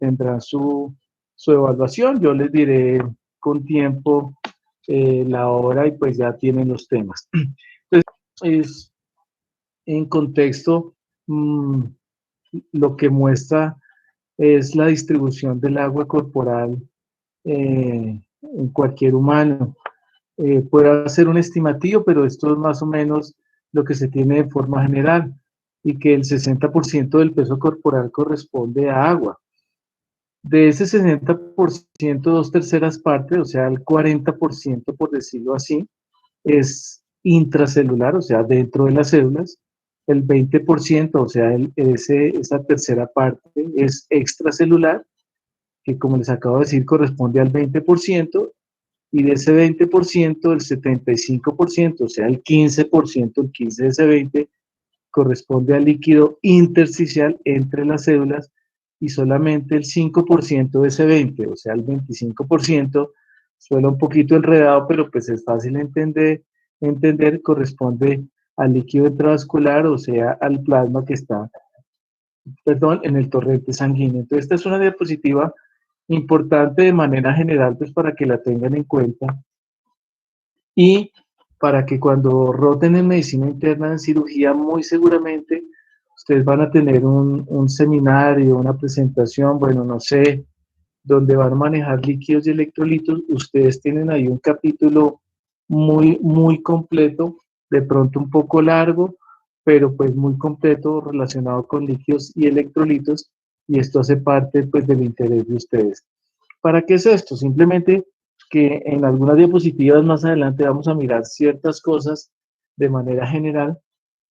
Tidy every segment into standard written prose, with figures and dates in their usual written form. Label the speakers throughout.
Speaker 1: tendrán su evaluación. Yo les diré con tiempo la hora y pues ya tienen los temas. Entonces, es en contexto, lo que muestra es la distribución del agua corporal en cualquier humano. Puede ser un estimativo, pero esto es más o menos lo que se tiene de forma general, y que el 60% del peso corporal corresponde a agua. De ese 60%, 2/3 partes, o sea, el 40%, por decirlo así, es intracelular, o sea, dentro de las células. El 20%, o sea, esa tercera parte, es extracelular, que como les acabo de decir, corresponde al 20%, y de ese 20%, el 75%, o sea, el 15%, el 15 de ese 20, corresponde al líquido intersticial entre las células, y solamente el 5% de ese 20, o sea, el 25%, suena un poquito enredado, pero pues es fácil entender, corresponde al líquido intravascular, o sea, al plasma que está, perdón, en el torrente sanguíneo. Entonces, esta es una diapositiva importante de manera general, pues para que la tengan en cuenta, y para que cuando roten en medicina interna, en cirugía, muy seguramente ustedes van a tener un seminario, una presentación, bueno, no sé, donde van a manejar líquidos y electrolitos. Ustedes tienen ahí un capítulo muy completo, de pronto un poco largo, pero pues muy completo relacionado con líquidos y electrolitos, y esto hace parte pues del interés de ustedes. ¿Para qué es esto? Simplemente que en algunas diapositivas más adelante vamos a mirar ciertas cosas de manera general,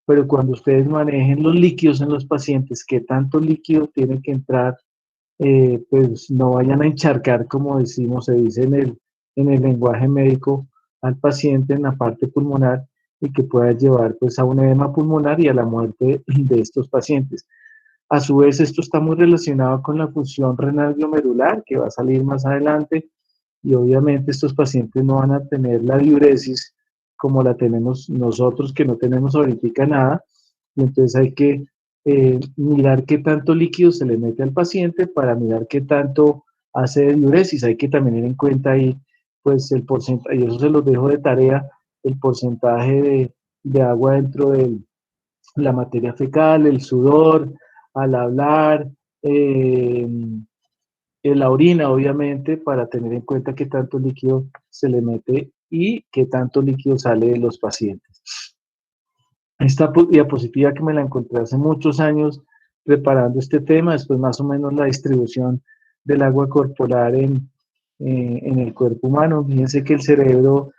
Speaker 1: pero cuando ustedes manejen los líquidos en los pacientes, qué tanto líquido tiene que entrar, pues no vayan a encharcar, como decimos, se dice en el lenguaje médico, al paciente en la parte pulmonar, y que pueda llevar pues a un edema pulmonar y a la muerte de estos pacientes. A su vez, esto está muy relacionado con la función renal glomerular, que va a salir más adelante, y obviamente estos pacientes no van a tener la diuresis como la tenemos nosotros, que no tenemos ahorita nada, y entonces hay que mirar qué tanto líquido se le mete al paciente para mirar qué tanto hace de diuresis. Hay que también tener en cuenta ahí, pues, el porcentaje, y eso se los dejo de tarea, el porcentaje de agua dentro de la materia fecal, el sudor, al hablar, en la orina, obviamente, para tener en cuenta qué tanto líquido se le mete y qué tanto líquido sale de los pacientes. Esta diapositiva que me la encontré hace muchos años preparando este tema, después más o menos la distribución del agua corporal en el cuerpo humano. Fíjense que el cerebro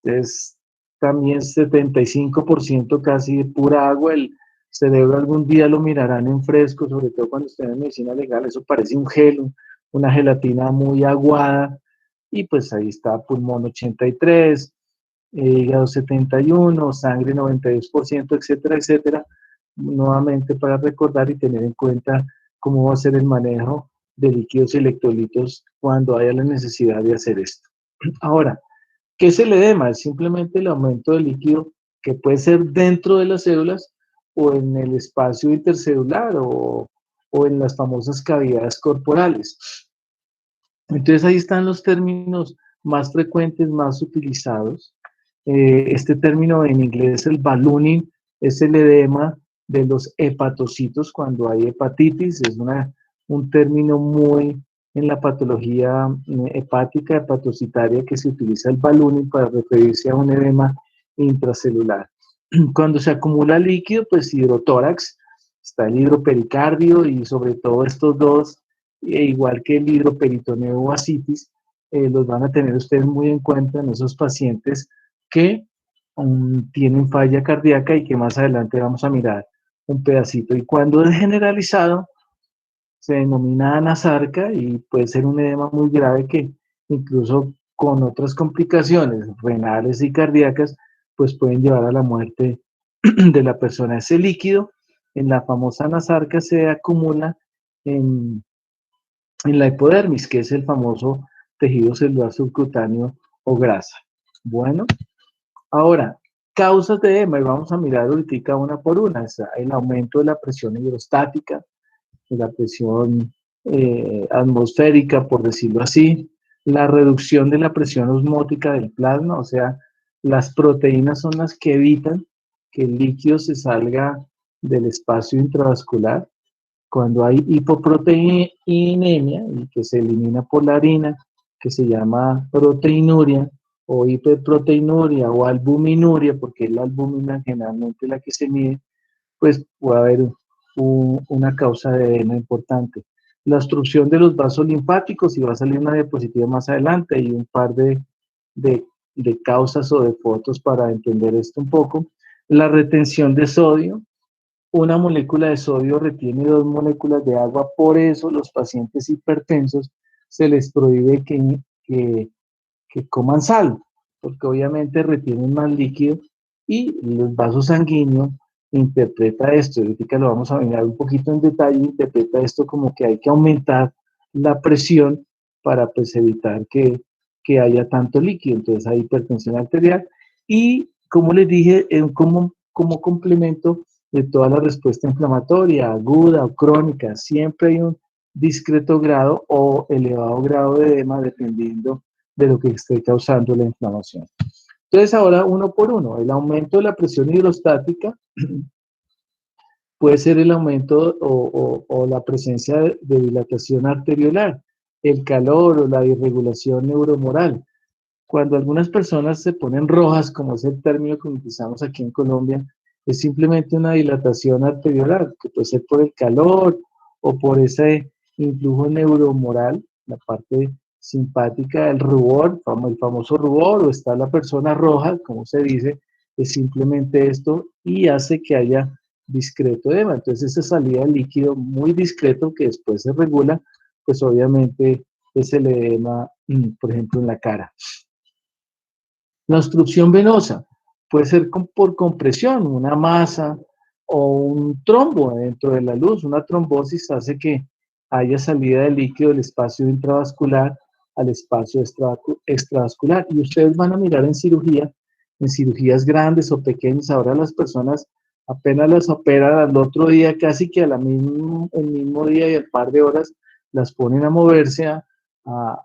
Speaker 1: es también 75% casi de pura agua. El cerebro algún día lo mirarán en fresco, sobre todo cuando estén en medicina legal, eso parece un gel, una gelatina muy aguada, y pues ahí está pulmón 83, hígado 71, sangre 92%, etcétera, etcétera. Nuevamente para recordar y tener en cuenta cómo va a ser el manejo de líquidos y electrolitos cuando haya la necesidad de hacer esto. Ahora, ¿qué es el edema? Es simplemente el aumento del líquido, que puede ser dentro de las células o en el espacio intercelular, o en las famosas cavidades corporales. Entonces ahí están los términos más frecuentes, más utilizados. Este término en inglés, el ballooning, es el edema de los hepatocitos cuando hay hepatitis. Es un término muy en la patología hepática, hepatocitaria, que se utiliza el ballooning para referirse a un edema intracelular. Cuando se acumula líquido, pues hidrotórax, está el hidropericardio, y sobre todo estos dos, igual que el hidroperitoneo o ascitis, los van a tener ustedes muy en cuenta en esos pacientes que tienen falla cardíaca, y que más adelante vamos a mirar un pedacito. Y cuando es generalizado, se denomina anasarca, y puede ser un edema muy grave que incluso con otras complicaciones renales y cardíacas, pues pueden llevar a la muerte de la persona. Ese líquido en la famosa anasarca se acumula en la hipodermis, que es el famoso tejido celular subcutáneo o grasa. Bueno, ahora, causas de edema, y vamos a mirar ahorita una por una. Está el aumento de la presión hidrostática, de la presión atmosférica, por decirlo así, la reducción de la presión osmótica del plasma, o sea, las proteínas son las que evitan que el líquido se salga del espacio intravascular. Cuando hay hipoproteinemia, y que se elimina por la harina, que se llama proteinuria, o hiperproteinuria, o albuminuria, porque es la albúmina generalmente la que se mide, pues puede haber una causa de edema importante. La obstrucción de los vasos linfáticos, y va a salir una diapositiva más adelante, y un par de, de causas o de fotos para entender esto un poco. La retención de sodio. Una molécula de sodio retiene 2 moléculas de agua, por eso los pacientes hipertensos se les prohíbe que coman sal, porque obviamente retienen más líquido y los vasos sanguíneos interpreta esto, ahorita lo vamos a mirar un poquito en detalle, interpreta esto como que hay que aumentar la presión para pues evitar que haya tanto líquido, entonces hay hipertensión arterial y como les dije, como complemento de toda la respuesta inflamatoria, aguda o crónica, siempre hay un discreto grado o elevado grado de edema dependiendo de lo que esté causando la inflamación. Entonces ahora uno por uno, el aumento de la presión hidrostática puede ser el aumento o la presencia de dilatación arteriolar, el calor o la irregulación neuromoral. Cuando algunas personas se ponen rojas, como es el término que utilizamos aquí en Colombia, es simplemente una dilatación arteriolar, que puede ser por el calor o por ese influjo neuromoral, la parte simpática del rubor, el famoso rubor, o está la persona roja, como se dice, es simplemente esto y hace que haya discreto edema. Entonces esa salida de líquido muy discreto que después se regula, pues obviamente es el edema, por ejemplo, en la cara. La obstrucción venosa puede ser por compresión, una masa o un trombo dentro de la luz. Una trombosis hace que haya salida de líquido del espacio intravascular al espacio extravascular. Y ustedes van a mirar en cirugías grandes o pequeñas, ahora las personas apenas las operan al otro día, casi que el mismo día y al par de horas, las ponen a moverse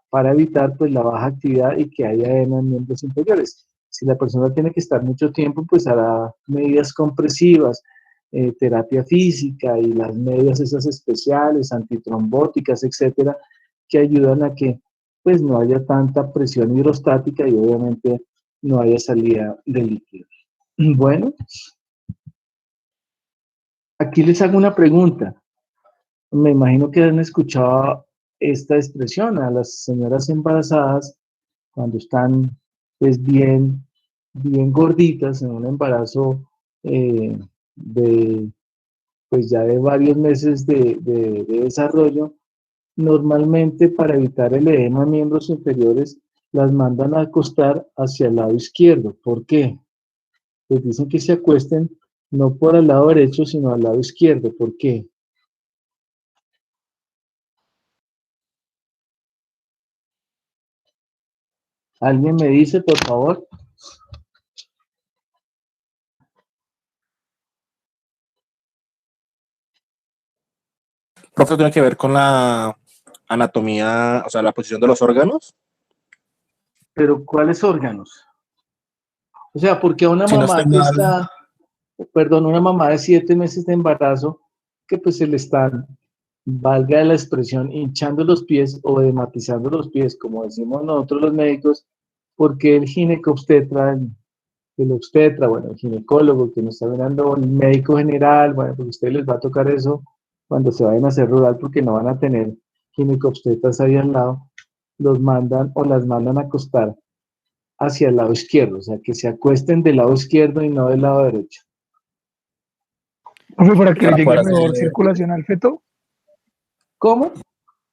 Speaker 1: para evitar pues la baja actividad y que haya edema en miembros inferiores. Si la persona tiene que estar mucho tiempo, pues hará medidas compresivas, terapia física y las medidas esas especiales, antitrombóticas, etcétera, que ayudan a que pues no haya tanta presión hidrostática y obviamente no haya salida de líquido. Bueno, aquí les hago una pregunta. Me imagino que han escuchado esta expresión a las señoras embarazadas cuando están pues bien gorditas en un embarazo de pues ya de varios meses de desarrollo. Normalmente para evitar el edema en miembros inferiores las mandan a acostar hacia el lado izquierdo. ¿Por qué? Les dicen que se acuesten no por el lado derecho sino al lado izquierdo. ¿Por qué? ¿Alguien me dice, por favor?
Speaker 2: Profe, tiene que ver con la anatomía, o sea, la posición de los órganos.
Speaker 1: ¿Pero cuáles órganos? O sea, porque a una
Speaker 2: Si no estoy
Speaker 1: mamá que
Speaker 2: mal,
Speaker 1: está, perdón, una mamá de 7 meses de embarazo, que pues se le están, valga la expresión, hinchando los pies o edematizando los pies, como decimos nosotros los médicos, porque el ginecobstetra, el obstetra, bueno, el ginecólogo que nos está mirando, el médico general, bueno, pues a ustedes les va a tocar eso cuando se vayan a hacer rural porque no van a tener ginecobstetras ahí al lado, los mandan o las mandan a acostar hacia el lado izquierdo, o sea, que se acuesten del lado izquierdo y no del lado derecho.
Speaker 3: Profe, para que le
Speaker 2: para
Speaker 3: llegue
Speaker 2: poder hacer.
Speaker 3: mejor circulación al feto,
Speaker 1: ¿Cómo?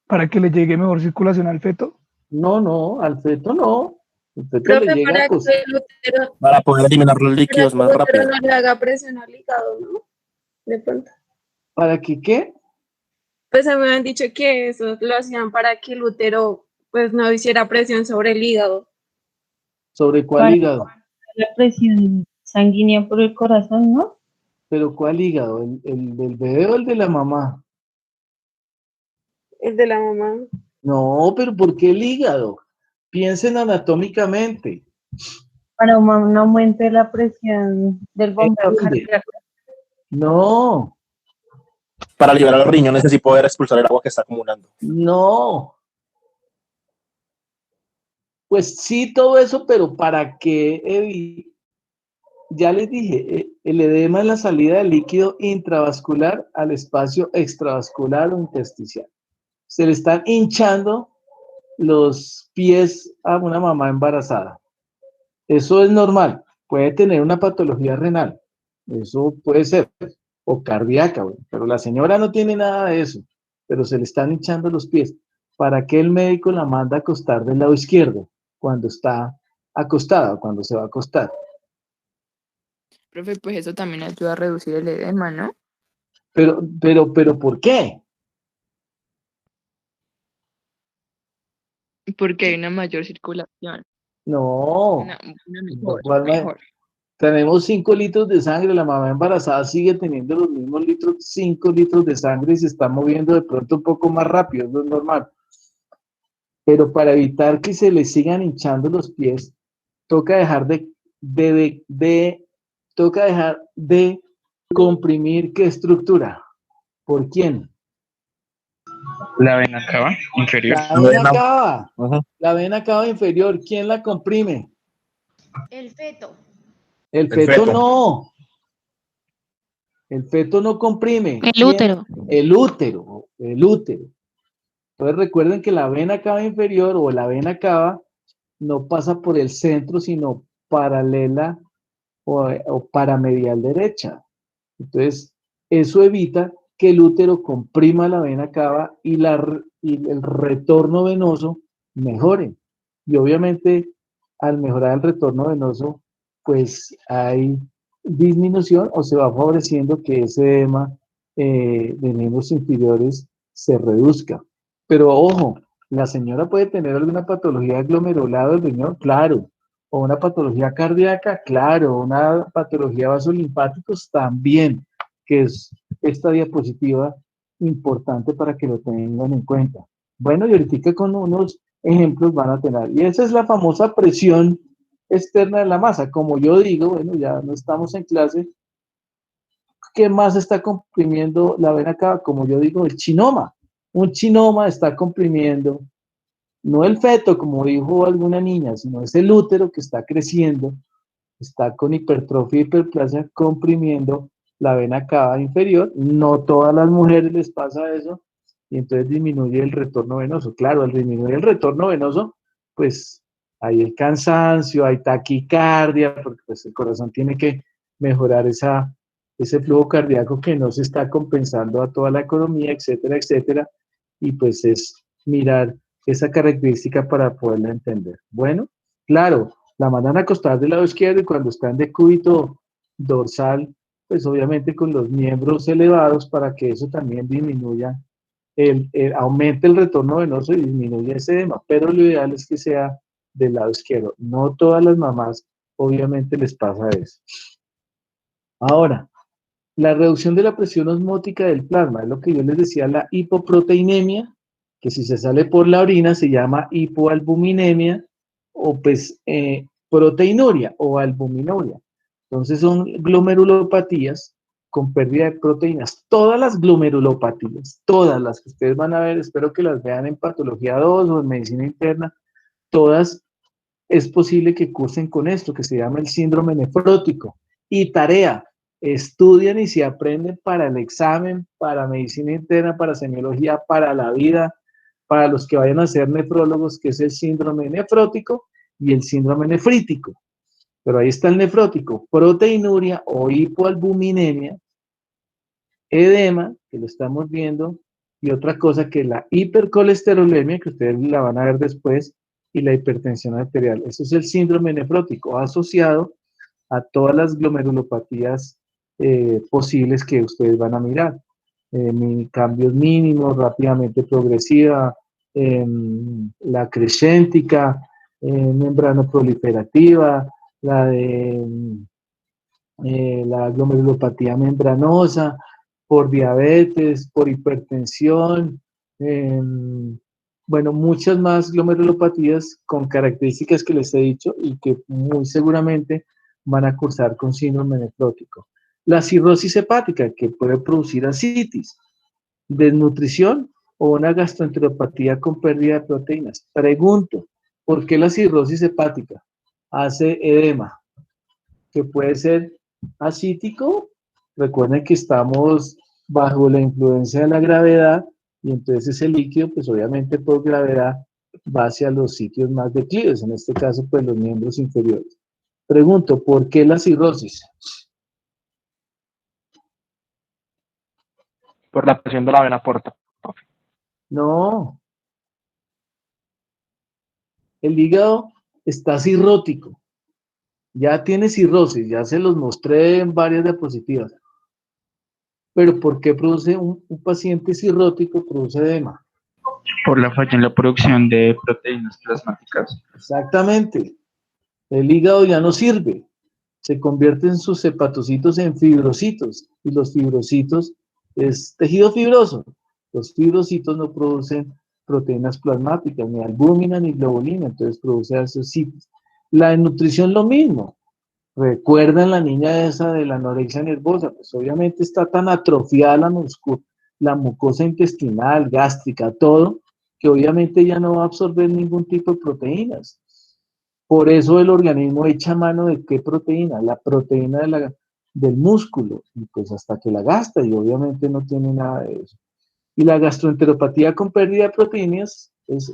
Speaker 3: para que le llegue mejor circulación al feto.
Speaker 1: No, al feto no. El feto le
Speaker 4: Profe,
Speaker 1: llega a
Speaker 4: para que
Speaker 1: acostar.
Speaker 4: el útero,
Speaker 2: Para poder eliminar los
Speaker 4: para
Speaker 2: líquidos
Speaker 4: que
Speaker 2: más
Speaker 4: el útero
Speaker 2: rápido.
Speaker 4: no le haga presión al hígado, ¿no? De pronto.
Speaker 1: ¿Para que qué?
Speaker 4: Pues me han dicho que eso lo hacían para que el útero pues no hiciera presión sobre el hígado.
Speaker 1: ¿Sobre cuál
Speaker 5: Para
Speaker 1: hígado?
Speaker 5: la presión sanguínea por el corazón, ¿no?
Speaker 1: ¿Pero cuál hígado? ¿El del bebé o el de la mamá?
Speaker 4: El de la mamá.
Speaker 1: No, pero ¿por qué el hígado? Piensen anatómicamente.
Speaker 5: Para un aumento de la presión del bombeo
Speaker 1: ¿Dónde?
Speaker 5: cardíaco.
Speaker 1: No,
Speaker 2: Para liberar los riñones y así poder expulsar el agua que está acumulando.
Speaker 1: no. Pues sí, todo eso, pero ¿para qué? Ya les dije, el edema es la salida del líquido intravascular al espacio extravascular o intersticial. Se le están hinchando los pies a una mamá embarazada. Eso es normal. Puede tener una patología renal. Eso puede ser. O cardíaca, güey. Pero la señora no tiene nada de eso. Pero se le están hinchando los pies. ¿Para qué el médico la manda a acostar del lado izquierdo cuando está acostada o cuando se va a acostar?
Speaker 6: Profe, pues eso también ayuda a reducir el edema, ¿no?
Speaker 1: Pero, ¿por qué?
Speaker 6: Porque hay una mayor circulación,
Speaker 1: No,
Speaker 6: una mejor,
Speaker 1: igual
Speaker 6: mejor.
Speaker 1: tenemos 5 litros de sangre, la mamá embarazada sigue teniendo los mismos litros, 5 litros de sangre y se está moviendo de pronto un poco más rápido, eso es normal. Pero para evitar que se le sigan hinchando los pies, toca dejar toca dejar de comprimir. ¿Qué estructura? ¿Por quién?
Speaker 7: La vena cava inferior.
Speaker 1: La vena cava inferior, ¿quién la comprime?
Speaker 8: El feto.
Speaker 1: El feto no. El feto no comprime.
Speaker 8: El
Speaker 1: ¿Quién?
Speaker 8: útero.
Speaker 1: El útero. El útero. Entonces recuerden que la vena cava inferior o la vena cava no pasa por el centro, sino paralela o paramedial derecha. Entonces, eso evita que el útero comprima la vena cava y el retorno venoso mejore. Y obviamente, al mejorar el retorno venoso, pues hay disminución o se va favoreciendo que ese edema de miembros inferiores se reduzca. Pero ojo, la señora puede tener alguna patología glomerulada del riñón, claro, o una patología cardíaca, claro, una patología vasolinfáticos también, que es esta diapositiva importante para que lo tengan en cuenta. Bueno, y ahorita con unos ejemplos van a tener. Y esa es la famosa presión externa de la masa. Como yo digo, bueno, ya no estamos en clase, ¿qué más está comprimiendo la vena cava? Como yo digo, el chinoma. Un chinoma está comprimiendo, no el feto, como dijo alguna niña, sino es el útero que está creciendo, está con hipertrofia y hiperplasia comprimiendo la vena cava inferior. No todas las mujeres les pasa eso, y entonces disminuye el retorno venoso. Claro, al disminuir el retorno venoso, pues hay el cansancio, hay taquicardia, porque pues el corazón tiene que mejorar ese flujo cardíaco que no se está compensando a toda la economía, etcétera, etcétera, y pues es mirar esa característica para poderla entender. Bueno, claro, la mandan a acostar del lado izquierdo y cuando está en decúbito dorsal, pues obviamente con los miembros elevados para que eso también disminuya, aumente el retorno venoso y disminuya ese edema, pero lo ideal es que sea del lado izquierdo. No todas las mamás obviamente les pasa eso. Ahora, la reducción de la presión osmótica del plasma, es lo que yo les decía, la hipoproteinemia, que si se sale por la orina se llama hipoalbuminemia o pues proteinuria o albuminuria. Entonces son glomerulopatías con pérdida de proteínas. Todas las glomerulopatías, todas las que ustedes van a ver, espero que las vean en patología 2 o en medicina interna, todas es posible que cursen con esto, que se llama el síndrome nefrótico. Y tarea, estudian y se aprenden para el examen, para medicina interna, para semiología, para la vida, para los que vayan a ser nefrólogos, que es el síndrome nefrótico y el síndrome nefrítico. Pero ahí está el nefrótico, proteinuria o hipoalbuminemia, edema, que lo estamos viendo, y otra cosa que es la hipercolesterolemia, que ustedes la van a ver después, y la hipertensión arterial. Eso es el síndrome nefrótico asociado a todas las glomerulopatías posibles que ustedes van a mirar. Cambios mínimos, rápidamente progresiva, la crescéntica, membrana proliferativa, la glomerulopatía membranosa, por diabetes, por hipertensión, Bueno, muchas más glomerulopatías con características que les he dicho y que muy seguramente van a cursar con síndrome nefrótico. La cirrosis hepática, que puede producir ascitis, desnutrición o una gastroenteropatía con pérdida de proteínas. Pregunto, ¿por qué la cirrosis hepática hace edema? Que puede ser ascítico. Recuerden que estamos bajo la influencia de la gravedad y entonces ese líquido, pues obviamente por gravedad, va hacia los sitios más declives, en este caso, pues los miembros inferiores. Pregunto, ¿por qué la cirrosis?
Speaker 7: Por la presión de la vena porta.
Speaker 1: No, el hígado está cirrótico, ya tiene cirrosis, ya se los mostré en varias diapositivas. Pero ¿por qué produce un paciente cirrótico? Produce edema.
Speaker 7: Por la falla en la producción de proteínas plasmáticas.
Speaker 1: Exactamente. El hígado ya no sirve. Se convierten sus hepatocitos en fibrocitos. Y los fibrocitos es tejido fibroso. Los fibrocitos no producen proteínas plasmáticas, ni albúmina ni globulina, entonces produce asocitos. La nutrición lo mismo. ¿Recuerdan la niña esa de la anorexia nervosa? Pues obviamente está tan atrofiada la mucosa intestinal, gástrica, todo, que obviamente ya no va a absorber ningún tipo de proteínas. Por eso el organismo echa mano de qué proteína, la proteína del músculo, y pues hasta que la gasta, y obviamente no tiene nada de eso. Y la gastroenteropatía con pérdida de proteínas es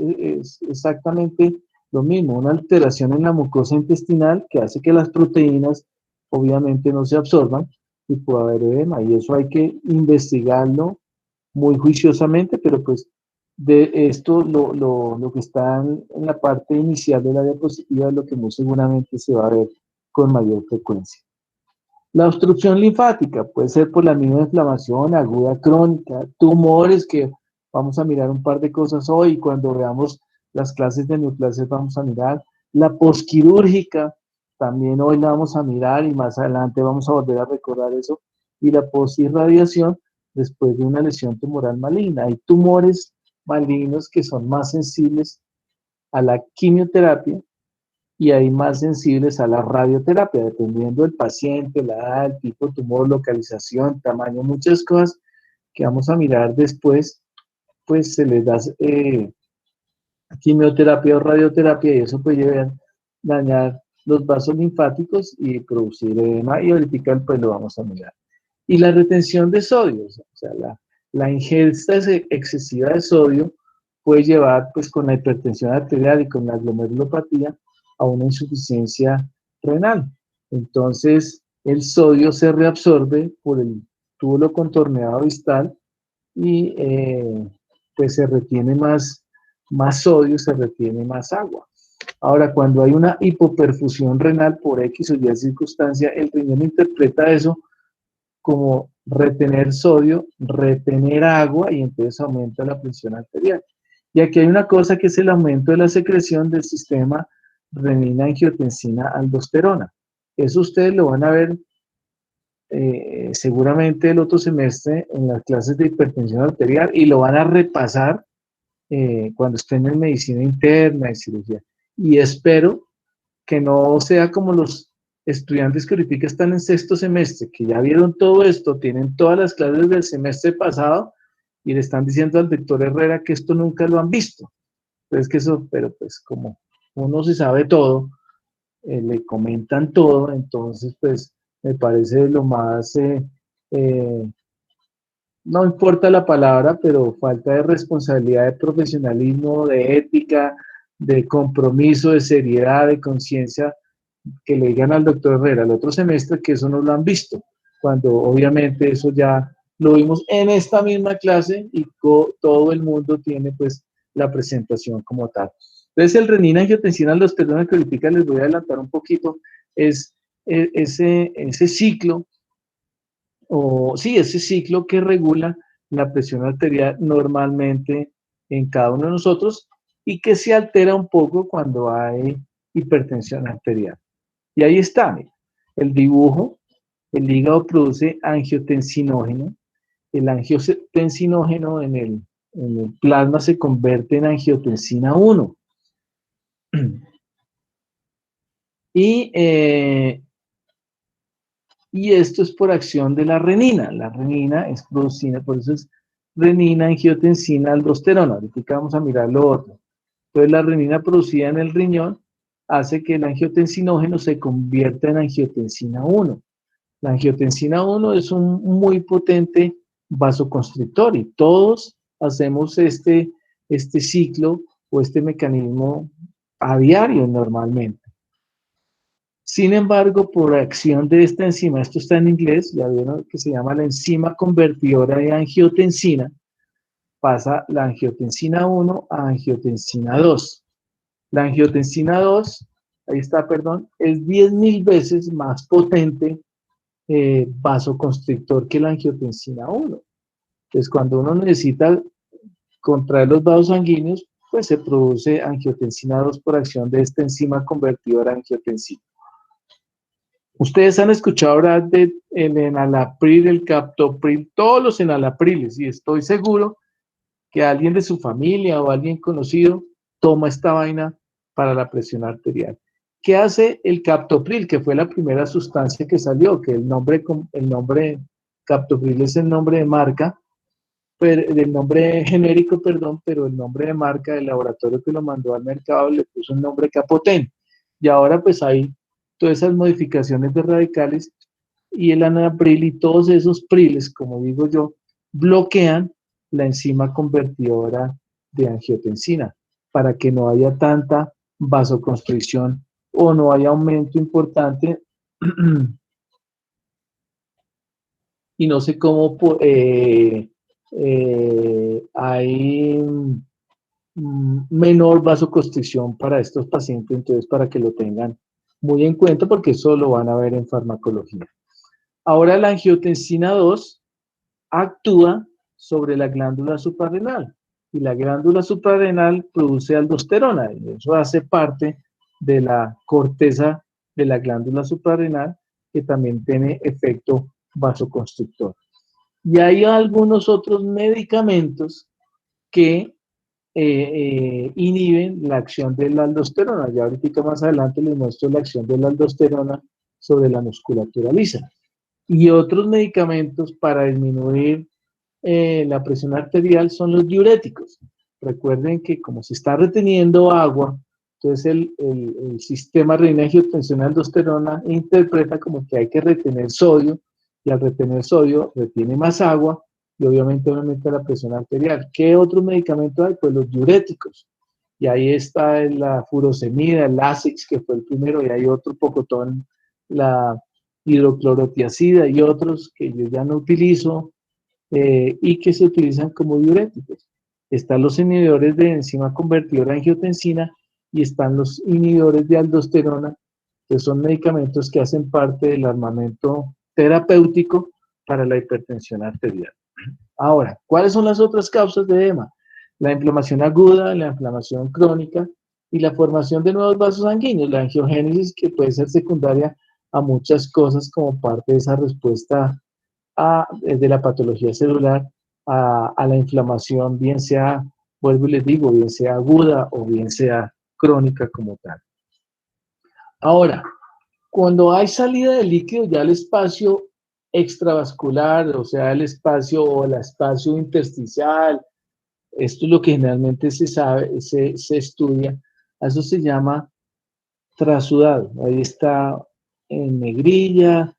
Speaker 1: exactamente lo mismo, una alteración en la mucosa intestinal que hace que las proteínas obviamente no se absorban y pueda haber edema. Y eso hay que investigarlo muy juiciosamente, pero pues de esto lo que está en la parte inicial de la diapositiva es lo que muy seguramente se va a ver con mayor frecuencia. La obstrucción linfática puede ser por la misma inflamación aguda crónica, tumores, que vamos a mirar un par de cosas hoy, cuando veamos las clases de neoplasias vamos a mirar. La posquirúrgica, también hoy la vamos a mirar y más adelante vamos a volver a recordar eso. Y la posirradiación después de una lesión tumoral maligna. Hay tumores malignos que son más sensibles a la quimioterapia y hay más sensibles a la radioterapia, dependiendo del paciente, la edad, el tipo de tumor, localización, tamaño, muchas cosas que vamos a mirar después, pues se les da quimioterapia o radioterapia y eso puede llevar a dañar los vasos linfáticos y producir edema, y ahorita pues lo vamos a mirar. Y la retención de sodio, o sea, la ingesta excesiva de sodio puede llevar, pues con la hipertensión arterial y con la glomerulopatía, a una insuficiencia renal. Entonces, el sodio se reabsorbe por el túbulo contorneado distal y pues se retiene más sodio, se retiene más agua. Ahora, cuando hay una hipoperfusión renal por X o Y circunstancia, el riñón interpreta eso como retener sodio, retener agua, y entonces aumenta la presión arterial. Y aquí hay una cosa que es el aumento de la secreción del sistema renina-angiotensina-aldosterona. Eso ustedes lo van a ver seguramente el otro semestre en las clases de hipertensión arterial y lo van a repasar cuando estén en medicina interna y cirugía. Y espero que no sea como los estudiantes que ahorita están en sexto semestre, que ya vieron todo esto, tienen todas las clases del semestre pasado y le están diciendo al doctor Herrera que esto nunca lo han visto. Pues que eso, pero pues como uno se sabe todo, le comentan todo, entonces pues me parece lo más, no importa la palabra, pero falta de responsabilidad, de profesionalismo, de ética, de compromiso, de seriedad, de conciencia, que le digan al doctor Herrera el otro semestre que eso no lo han visto, cuando obviamente eso ya lo vimos en esta misma clase y todo el mundo tiene pues la presentación como tal. Entonces el renina-angiotensina-aldosterona, que ahorita les voy a adelantar un poquito, es ese ciclo, ese ciclo que regula la presión arterial normalmente en cada uno de nosotros y que se altera un poco cuando hay hipertensión arterial. Y ahí está, mira, el dibujo. El hígado produce angiotensinógeno. El angiotensinógeno en en el plasma se convierte en angiotensina 1. Y esto es por acción de la renina. La renina es producida, por eso es renina, angiotensina, aldosterona. Ahorita vamos a mirar lo otro. Entonces la renina producida en el riñón hace que el angiotensinógeno se convierta en angiotensina 1. La angiotensina 1 es un muy potente vasoconstrictor y todos hacemos este ciclo o este mecanismo a diario normalmente. Sin embargo, por acción de esta enzima, esto está en inglés, ya vieron que se llama la enzima convertidora de angiotensina, pasa la angiotensina 1 a angiotensina 2. La angiotensina 2, ahí está, perdón, es 10.000 veces más potente vasoconstrictor que la angiotensina 1. Entonces, cuando uno necesita contraer los vasos sanguíneos, pues se produce angiotensina 2 por acción de esta enzima convertidora de angiotensina. Ustedes han escuchado hablar del enalapril, el captopril, todos los enalapriles, y estoy seguro que alguien de su familia o alguien conocido toma esta vaina para la presión arterial. ¿Qué hace el captopril, que fue la primera sustancia que salió? Que el nombre captopril es el nombre de marca, el nombre genérico, perdón, pero el nombre de marca del laboratorio que lo mandó al mercado le puso el nombre Capotén. Y ahora pues hay todas esas modificaciones de radicales y el enalapril y todos esos priles, como digo yo, bloquean la enzima convertidora de angiotensina para que no haya tanta vasoconstricción o no haya aumento importante y no sé cómo hay menor vasoconstricción para estos pacientes, entonces para que lo tengan muy en cuenta porque eso lo van a ver en farmacología. Ahora la angiotensina 2 actúa sobre la glándula suprarrenal y la glándula suprarrenal produce aldosterona y eso hace parte de la corteza de la glándula suprarrenal que también tiene efecto vasoconstrictor. Y hay algunos otros medicamentos que inhiben la acción de la aldosterona. Ya ahorita más adelante les muestro la acción de la aldosterona sobre la musculatura lisa. Y otros medicamentos para disminuir la presión arterial son los diuréticos. Recuerden que como se está reteniendo agua, entonces el sistema renina-angiotensina aldosterona interpreta como que hay que retener sodio, y al retener sodio retiene más agua, y obviamente aumenta la presión arterial. ¿Qué otros medicamentos hay? Pues los diuréticos. Y ahí está la furosemida, el Lasix, que fue el primero, y hay otro pocotón, la hidroclorotiazida y otros que yo ya no utilizo y que se utilizan como diuréticos. Están los inhibidores de enzima convertidora de angiotensina y están los inhibidores de aldosterona, que son medicamentos que hacen parte del armamento terapéutico para la hipertensión arterial. Ahora, ¿cuáles son las otras causas de edema? La inflamación aguda, la inflamación crónica y la formación de nuevos vasos sanguíneos, la angiogénesis, que puede ser secundaria a muchas cosas como parte de esa respuesta de la patología celular a la inflamación, bien sea, vuelvo y les digo, bien sea aguda o bien sea crónica como tal. Ahora, cuando hay salida de líquido ya al espacio extravascular, o sea, el espacio intersticial, esto es lo que generalmente se sabe, se estudia, a eso se llama trasudado. Ahí está en negrilla,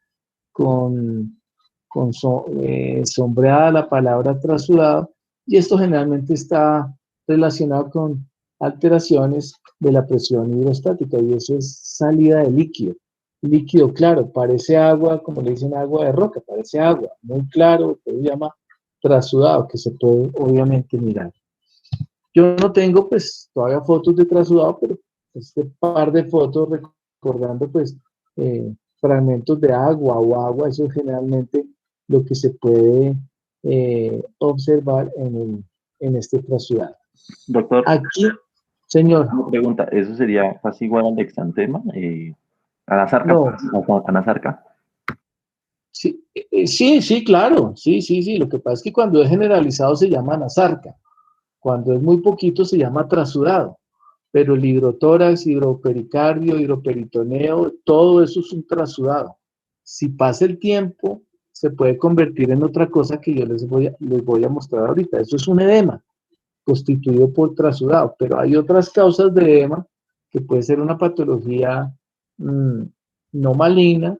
Speaker 1: sombreada la palabra trasudado, y esto generalmente está relacionado con alteraciones de la presión hidrostática, y eso es salida de líquido. Líquido claro, parece agua, como le dicen, agua de roca, parece agua, muy claro, que se llama trasudado, que se puede obviamente mirar. Yo no tengo pues todavía fotos de trasudado, pero este par de fotos recordando pues fragmentos de agua o agua, eso es generalmente lo que se puede observar en este trasudado.
Speaker 9: Doctor,
Speaker 1: Aquí, señor.
Speaker 9: una pregunta, ¿eso sería casi igual al exantema? ¿Anasarca?
Speaker 1: No.
Speaker 9: ¿Anasarca?
Speaker 1: Sí, sí, claro, sí. Lo que pasa es que cuando es generalizado se llama anasarca. Cuando es muy poquito se llama trasudado, pero el hidrotórax, hidropericardio, hidroperitoneo, todo eso es un trasudado. Si pasa el tiempo, se puede convertir en otra cosa que yo les voy a mostrar ahorita. Eso es un edema constituido por trasudado, pero hay otras causas de edema que puede ser una patología no maligna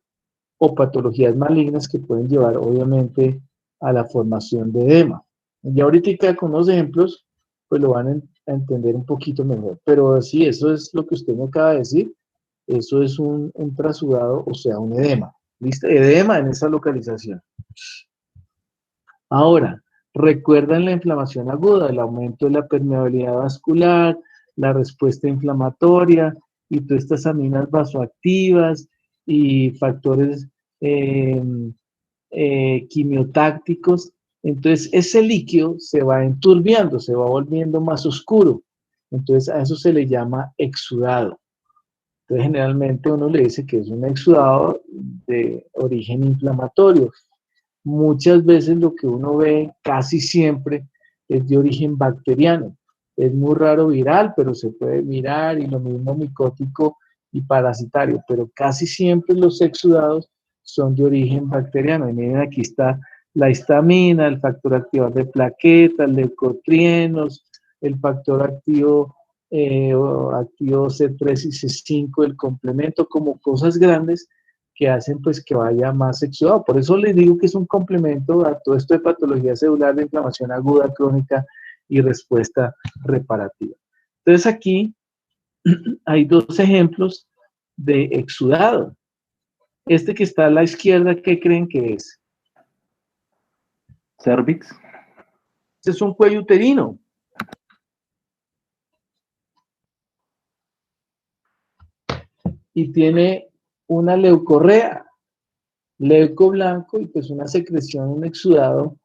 Speaker 1: o patologías malignas que pueden llevar obviamente a la formación de edema. Y ahorita con unos ejemplos pues lo van a entender un poquito mejor, pero sí, eso es lo que usted me acaba de decir, eso es un trasudado, o sea, un edema. ¿Listo? Edema en esa localización. Ahora, recuerdan la inflamación aguda, el aumento de la permeabilidad vascular, la respuesta inflamatoria y todas estas aminas vasoactivas y factores quimiotácticos. Entonces, ese líquido se va enturbiando, se va volviendo más oscuro. Entonces, a eso se le llama exudado. Entonces, generalmente uno le dice que es un exudado de origen inflamatorio. Muchas veces lo que uno ve, casi siempre, es de origen bacteriano. Es muy raro viral, pero se puede mirar, y lo mismo micótico y parasitario, pero casi siempre los exudados son de origen bacteriano. Y miren, aquí está la histamina, el factor activador de plaquetas, leucotrienos, el factor activo C3 y C5, el complemento, como cosas grandes que hacen pues que vaya más exudado. Por eso les digo que es un complemento a todo esto de patología celular, de inflamación aguda, crónica y respuesta reparativa. Entonces aquí hay dos ejemplos de exudado. Este que está a la izquierda, ¿qué creen que es?
Speaker 9: Cervix.
Speaker 1: Este es un cuello uterino. Y tiene una leucorrea, leuco blanco, y pues una secreción, un exudado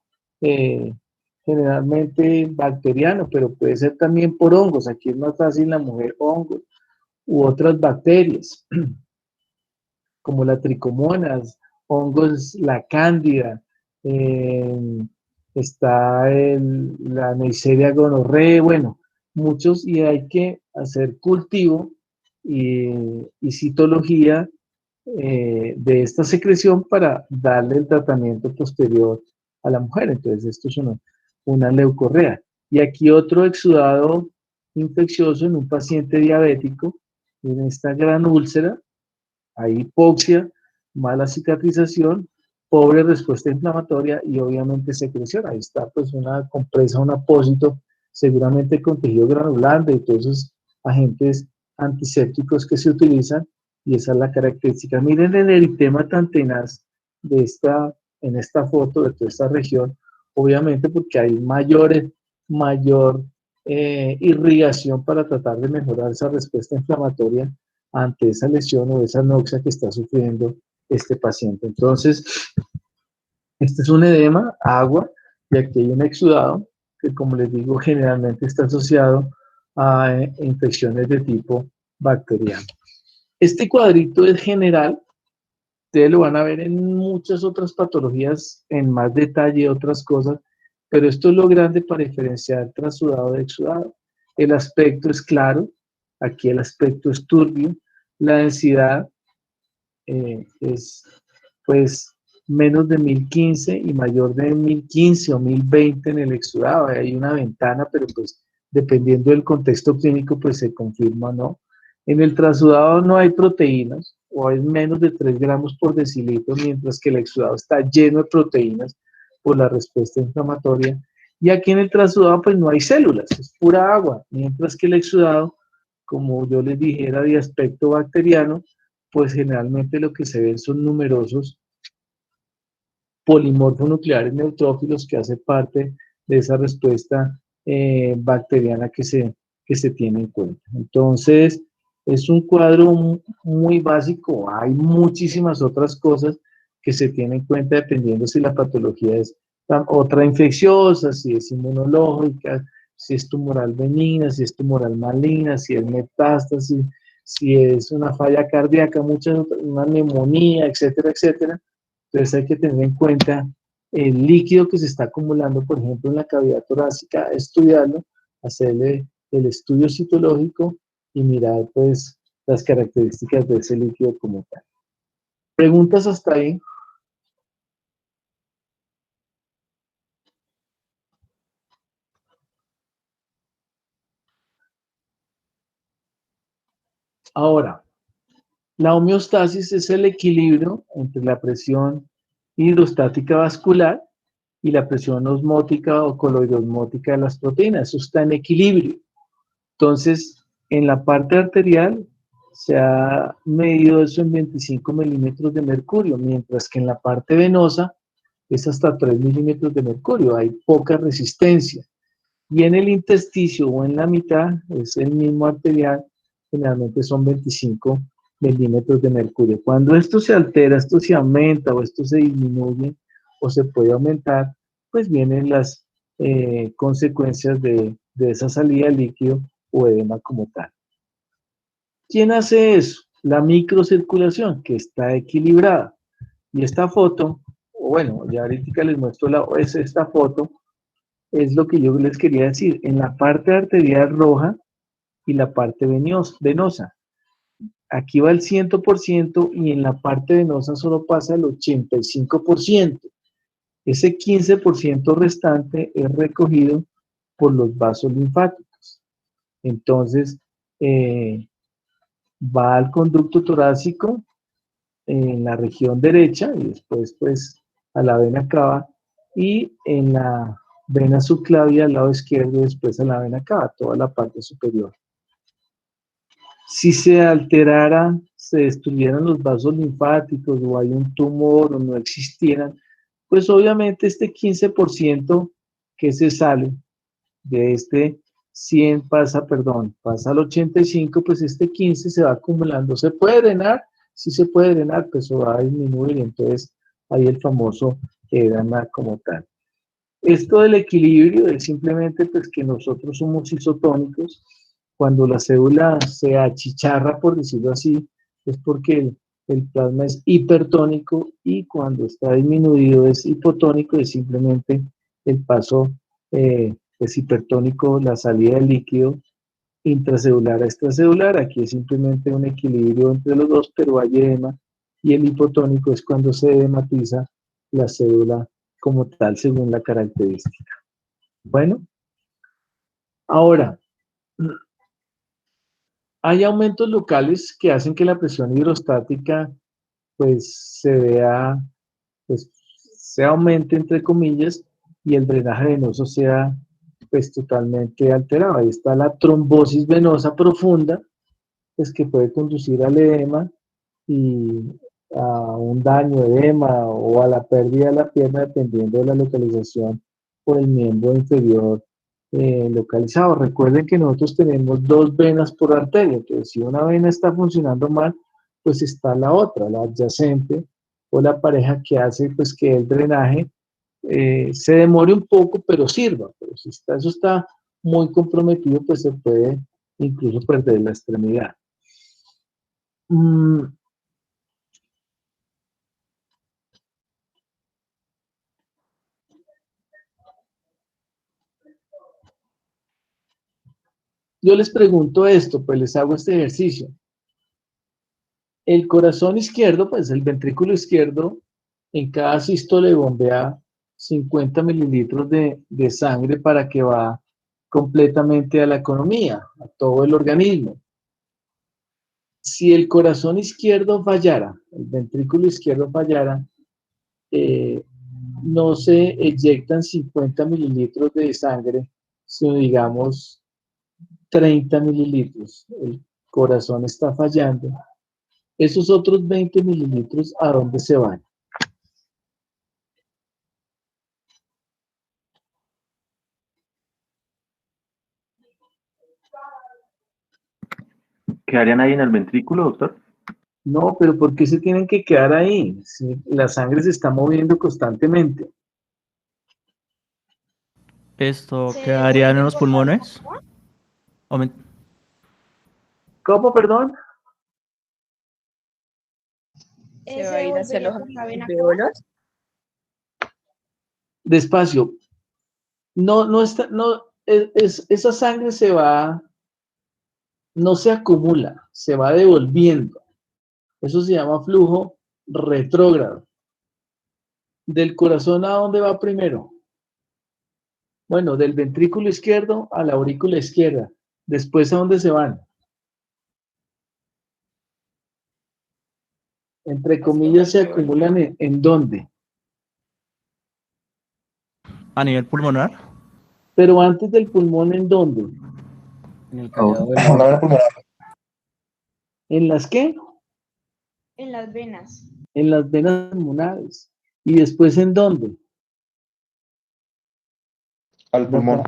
Speaker 1: generalmente bacteriano, pero puede ser también por hongos. Aquí es más fácil la mujer hongos u otras bacterias, como la tricomonas, hongos, la cándida, está la Neisseria gonorrhoeae, bueno, muchos, y hay que hacer cultivo y citología de esta secreción para darle el tratamiento posterior a la mujer. Entonces, esto es una leucorrea. Y aquí otro exudado infeccioso en un paciente diabético, en esta gran úlcera, hay hipoxia, mala cicatrización, pobre respuesta inflamatoria y obviamente secreción. Ahí está pues una compresa, un apósito, seguramente con tejido granulante y todos esos agentes antisépticos que se utilizan, y esa es la característica. Miren el eritema tan tenaz en esta foto de toda esta región, obviamente porque hay mayor irrigación para tratar de mejorar esa respuesta inflamatoria ante esa lesión o esa anoxia que está sufriendo este paciente. Entonces, este es un edema, agua, y aquí hay un exudado que, como les digo, generalmente está asociado a infecciones de tipo bacteriano. Este cuadrito es general, ustedes lo van a ver en muchas otras patologías en más detalle, otras cosas, pero esto es lo grande para diferenciar trasudado de exudado. El aspecto es claro, aquí el aspecto es turbio, la densidad es pues menos de 1015 y mayor de 1015 o 1020 en el exudado. Hay una ventana, pero pues dependiendo del contexto clínico pues se confirma o no. En el trasudado no hay proteínas, o es menos de 3 gramos por decilitro, mientras que el exudado está lleno de proteínas por la respuesta inflamatoria. Y aquí en el trasudado pues no hay células, es pura agua, mientras que el exudado, como yo les dije, era de aspecto bacteriano, pues generalmente lo que se ven son numerosos polimorfonucleares neutrófilos que hacen parte de esa respuesta bacteriana que se tiene en cuenta. Entonces, es un cuadro muy básico. Hay muchísimas otras cosas que se tienen en cuenta dependiendo si la patología es otra infecciosa, si es inmunológica, si es tumoral benigna, si es tumoral maligna, si es metástasis, si es una falla cardíaca, muchas otras, una neumonía, etcétera, etcétera. Entonces hay que tener en cuenta el líquido que se está acumulando, por ejemplo, en la cavidad torácica, estudiarlo, hacerle el estudio citológico y mirar pues las características de ese líquido como tal. ¿Preguntas hasta ahí? Ahora, la homeostasis es el equilibrio entre la presión hidrostática vascular y la presión osmótica o coloidosmótica de las proteínas. Eso está en equilibrio. Entonces, en la parte arterial se ha medido eso en 25 milímetros de mercurio, mientras que en la parte venosa es hasta 3 milímetros de mercurio. Hay poca resistencia. Y en el intersticio o en la mitad es el mismo arterial, generalmente son 25 milímetros de mercurio. Cuando esto se altera, esto se aumenta o esto se disminuye o se puede aumentar, pues vienen las consecuencias de esa salida de líquido o edema como tal. ¿Quién hace eso? La microcirculación, que está equilibrada. Y esta foto, bueno, ya ahorita les muestro esta foto, es lo que yo les quería decir. En la parte arterial roja y la parte venosa. Aquí va el 100% y en la parte venosa solo pasa el 85%. Ese 15% restante es recogido por los vasos linfáticos. Entonces, va al conducto torácico en la región derecha y después pues a la vena cava y en la vena subclavia al lado izquierdo y después a la vena cava, toda la parte superior. Si se alterara, se destruyeran los vasos linfáticos o hay un tumor o no existieran, pues obviamente este 15% que se sale de este 100 pasa al 85, pues este 15 se va acumulando. ¿Se puede drenar? Sí se puede drenar, pues eso va a disminuir, entonces ahí el famoso edema como tal. Esto del equilibrio es simplemente pues que nosotros somos isotónicos. Cuando la célula se achicharra, por decirlo así, es porque el plasma es hipertónico y cuando está disminuido es hipotónico, es simplemente el paso es hipertónico, la salida del líquido intracelular a extracelular. Aquí es simplemente un equilibrio entre los dos, pero hay edema y el hipotónico es cuando se edematiza la célula como tal según la característica. Bueno, ahora, hay aumentos locales que hacen que la presión hidrostática pues se vea, pues se aumente entre comillas y el drenaje venoso sea pues totalmente alterado. Ahí está la trombosis venosa profunda, pues que puede conducir al edema y a un daño, edema o a la pérdida de la pierna dependiendo de la localización o el miembro inferior localizado. Recuerden que nosotros tenemos dos venas por arteria, entonces si una vena está funcionando mal, pues está la otra, la adyacente o la pareja que hace pues que el drenaje se demore un poco, pero sirva. Pero si eso está muy comprometido, pues se puede incluso perder la extremidad. Yo les pregunto esto, pues les hago este ejercicio. El corazón izquierdo, pues el ventrículo izquierdo, en cada sístole bombea 50 mililitros de sangre para que va completamente a la economía, a todo el organismo. Si el corazón izquierdo fallara, el ventrículo izquierdo fallara, no se eyectan 50 mililitros de sangre, sino digamos 30 mililitros. El corazón está fallando. Esos otros 20 mililitros, ¿a dónde se van?
Speaker 9: ¿Quedarían ahí en el ventrículo, doctor?
Speaker 1: No, pero ¿por qué se tienen que quedar ahí? Si la sangre se está moviendo constantemente.
Speaker 10: ¿Esto
Speaker 8: ¿Se
Speaker 10: quedaría en
Speaker 8: devuelve
Speaker 10: los
Speaker 8: por la
Speaker 10: pulmones?
Speaker 8: boca?
Speaker 1: ¿Cómo, perdón?
Speaker 6: Se va a ir hacia
Speaker 8: ¿Devolvería
Speaker 6: los
Speaker 8: por la vena cava?
Speaker 6: alveolos.
Speaker 1: Despacio. No esa sangre no se acumula, se va devolviendo. Eso se llama flujo retrógrado. ¿Del corazón a dónde va primero? Bueno, del ventrículo izquierdo a la aurícula izquierda. Después, ¿a dónde se van? Entre comillas, se acumulan ¿en dónde?
Speaker 10: A nivel pulmonar.
Speaker 1: Pero antes del pulmón, ¿en dónde?
Speaker 2: En el callado del la vena pulmonar.
Speaker 1: ¿En las qué?
Speaker 8: En las venas.
Speaker 1: En las venas pulmonares. ¿Y después en dónde?
Speaker 2: Al pulmón.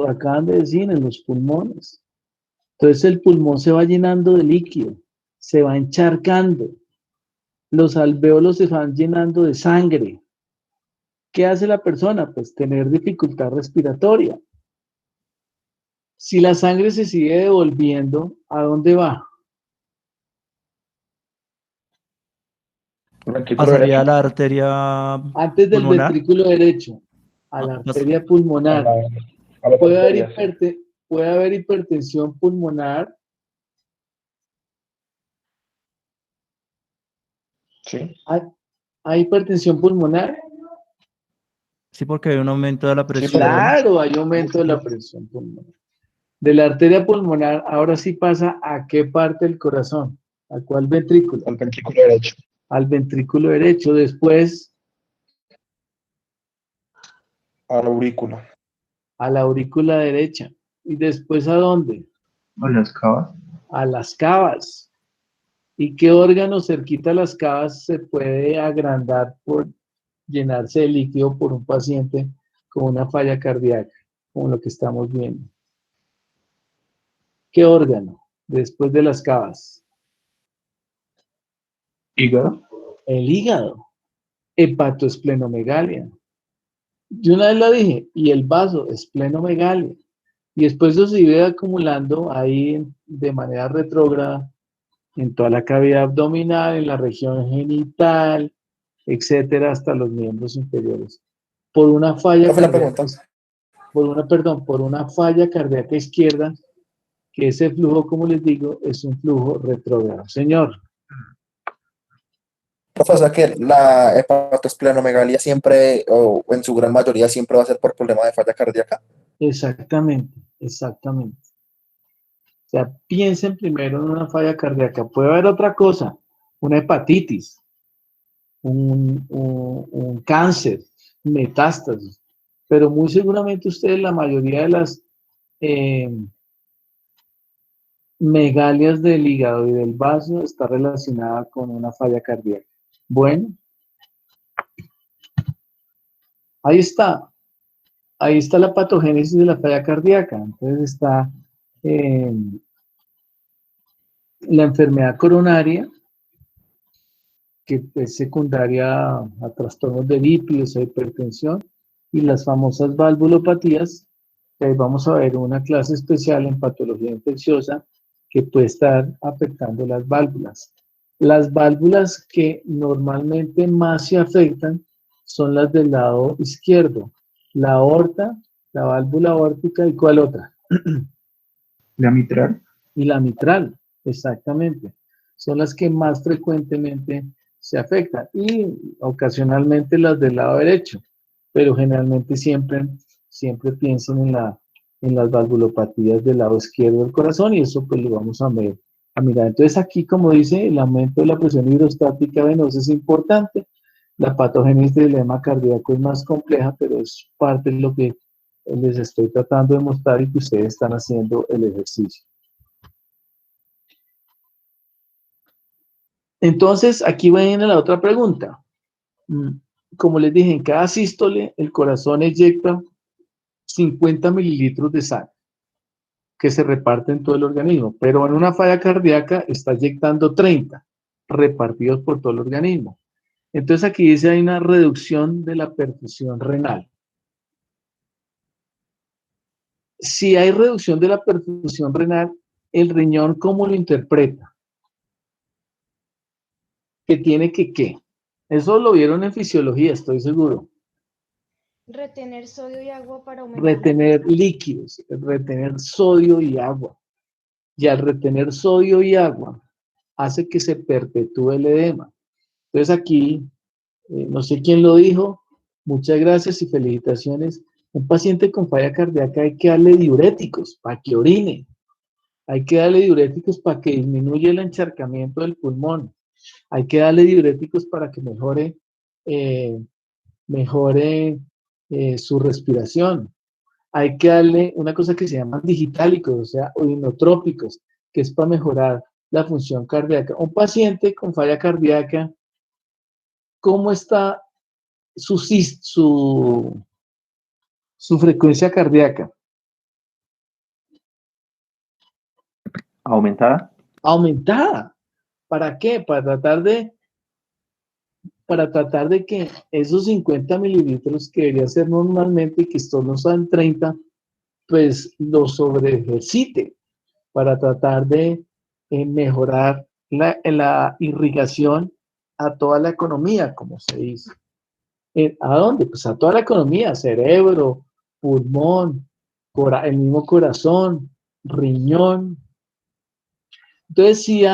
Speaker 1: Acaban de decir, en los pulmones. Entonces el pulmón se va llenando de líquido, se va encharcando. Los alvéolos se van llenando de sangre. ¿Qué hace la persona? Pues tener dificultad respiratoria. Si la sangre se sigue devolviendo, ¿a dónde va?
Speaker 10: Pasaría a la arteria
Speaker 1: Antes del
Speaker 10: pulmonar.
Speaker 1: ventrículo derecho, a la arteria pulmonar. Puede haber hipertensión pulmonar.
Speaker 2: Sí.
Speaker 1: ¿Hay hipertensión pulmonar?
Speaker 10: Sí, porque hay un aumento de la presión.
Speaker 1: Claro, hay aumento de la presión pulmonar. De la arteria pulmonar, ahora sí pasa ¿a qué parte del corazón? ¿A cuál ventrículo?
Speaker 2: Al ventrículo derecho.
Speaker 1: Al ventrículo derecho. Después,
Speaker 2: A la aurícula.
Speaker 1: a la aurícula derecha. ¿Y después a dónde?
Speaker 7: ¿O las cavas?
Speaker 1: A las cavas. ¿Y qué órgano cerquita a las cavas se puede agrandar por llenarse de líquido por un paciente con una falla cardíaca, como lo que estamos viendo? ¿Qué órgano después de las cavas?
Speaker 7: ¿Hígado?
Speaker 1: El hígado. Hepatoesplenomegalia. Yo una vez lo dije, y el vaso, esplenomegalia. Y después eso se sigue acumulando ahí de manera retrógrada en toda la cavidad abdominal, en la región genital, etcétera, hasta los miembros inferiores. Por una falla cardíaca, por una falla cardíaca izquierda, que ese flujo, como les digo, es un flujo retrógrado. Señor.
Speaker 2: O sea que la hepatoesplenomegalia siempre, o en su gran mayoría, siempre va a ser por problema de falla cardíaca.
Speaker 1: Exactamente, exactamente. O sea, piensen primero en una falla cardíaca. Puede haber otra cosa, una hepatitis, un cáncer, metástasis, pero muy seguramente ustedes, la mayoría de las megalias del hígado y del vaso está relacionada con una falla cardíaca. Bueno, ahí está. Ahí está la patogénesis de la falla cardíaca. Entonces está la enfermedad coronaria, que es secundaria a trastornos de lípidos, a hipertensión, y las famosas valvulopatías, que ahí vamos a ver una clase especial en patología infecciosa que puede estar afectando las válvulas. Las válvulas que normalmente más se afectan son las del lado izquierdo, la aorta, la válvula aórtica y ¿cuál otra?
Speaker 7: La mitral.
Speaker 1: Y la mitral, exactamente. Son las que más frecuentemente se afectan y ocasionalmente las del lado derecho, pero generalmente siempre piensan en las valvulopatías del lado izquierdo del corazón y eso pues lo vamos a mirar. Entonces aquí, como dice, el aumento de la presión hidrostática venosa es importante. La patogénesis del edema cardíaco es más compleja, pero es parte de lo que les estoy tratando de mostrar y que ustedes están haciendo el ejercicio. Entonces, aquí viene la otra pregunta. Como les dije, en cada sístole el corazón eyecta 50 mililitros de sangre que se reparte en todo el organismo, pero en una falla cardíaca está eyectando 30 repartidos por todo el organismo. Entonces aquí dice hay una reducción de la perfusión renal. Si hay reducción de la perfusión renal, el riñón, ¿cómo lo interpreta? Que tiene que ¿qué? Eso lo vieron en fisiología, estoy seguro.
Speaker 8: Retener sodio y agua para aumentar.
Speaker 1: Retener líquidos, retener sodio y agua. Y al retener sodio y agua, hace que se perpetúe el edema. Entonces aquí, no sé quién lo dijo, muchas gracias y felicitaciones. Un paciente con falla cardíaca hay que darle diuréticos para que orine. Hay que darle diuréticos para que disminuya el encharcamiento del pulmón. Hay que darle diuréticos para que mejore su respiración. Hay que darle una cosa que se llaman digitálicos, o sea, o inotrópicos, que es para mejorar la función cardíaca. Un paciente con falla cardíaca, ¿cómo está su frecuencia cardíaca?
Speaker 9: ¿Aumentada?
Speaker 1: Aumentada. ¿Para qué? Para tratar de que esos 50 mililitros que debería ser normalmente y que estos no son 30, pues lo sobreejercite para tratar de mejorar la irrigación a toda la economía, como se dice. ¿A dónde? Pues a toda la economía, cerebro, pulmón, el mismo corazón, riñón. Entonces, si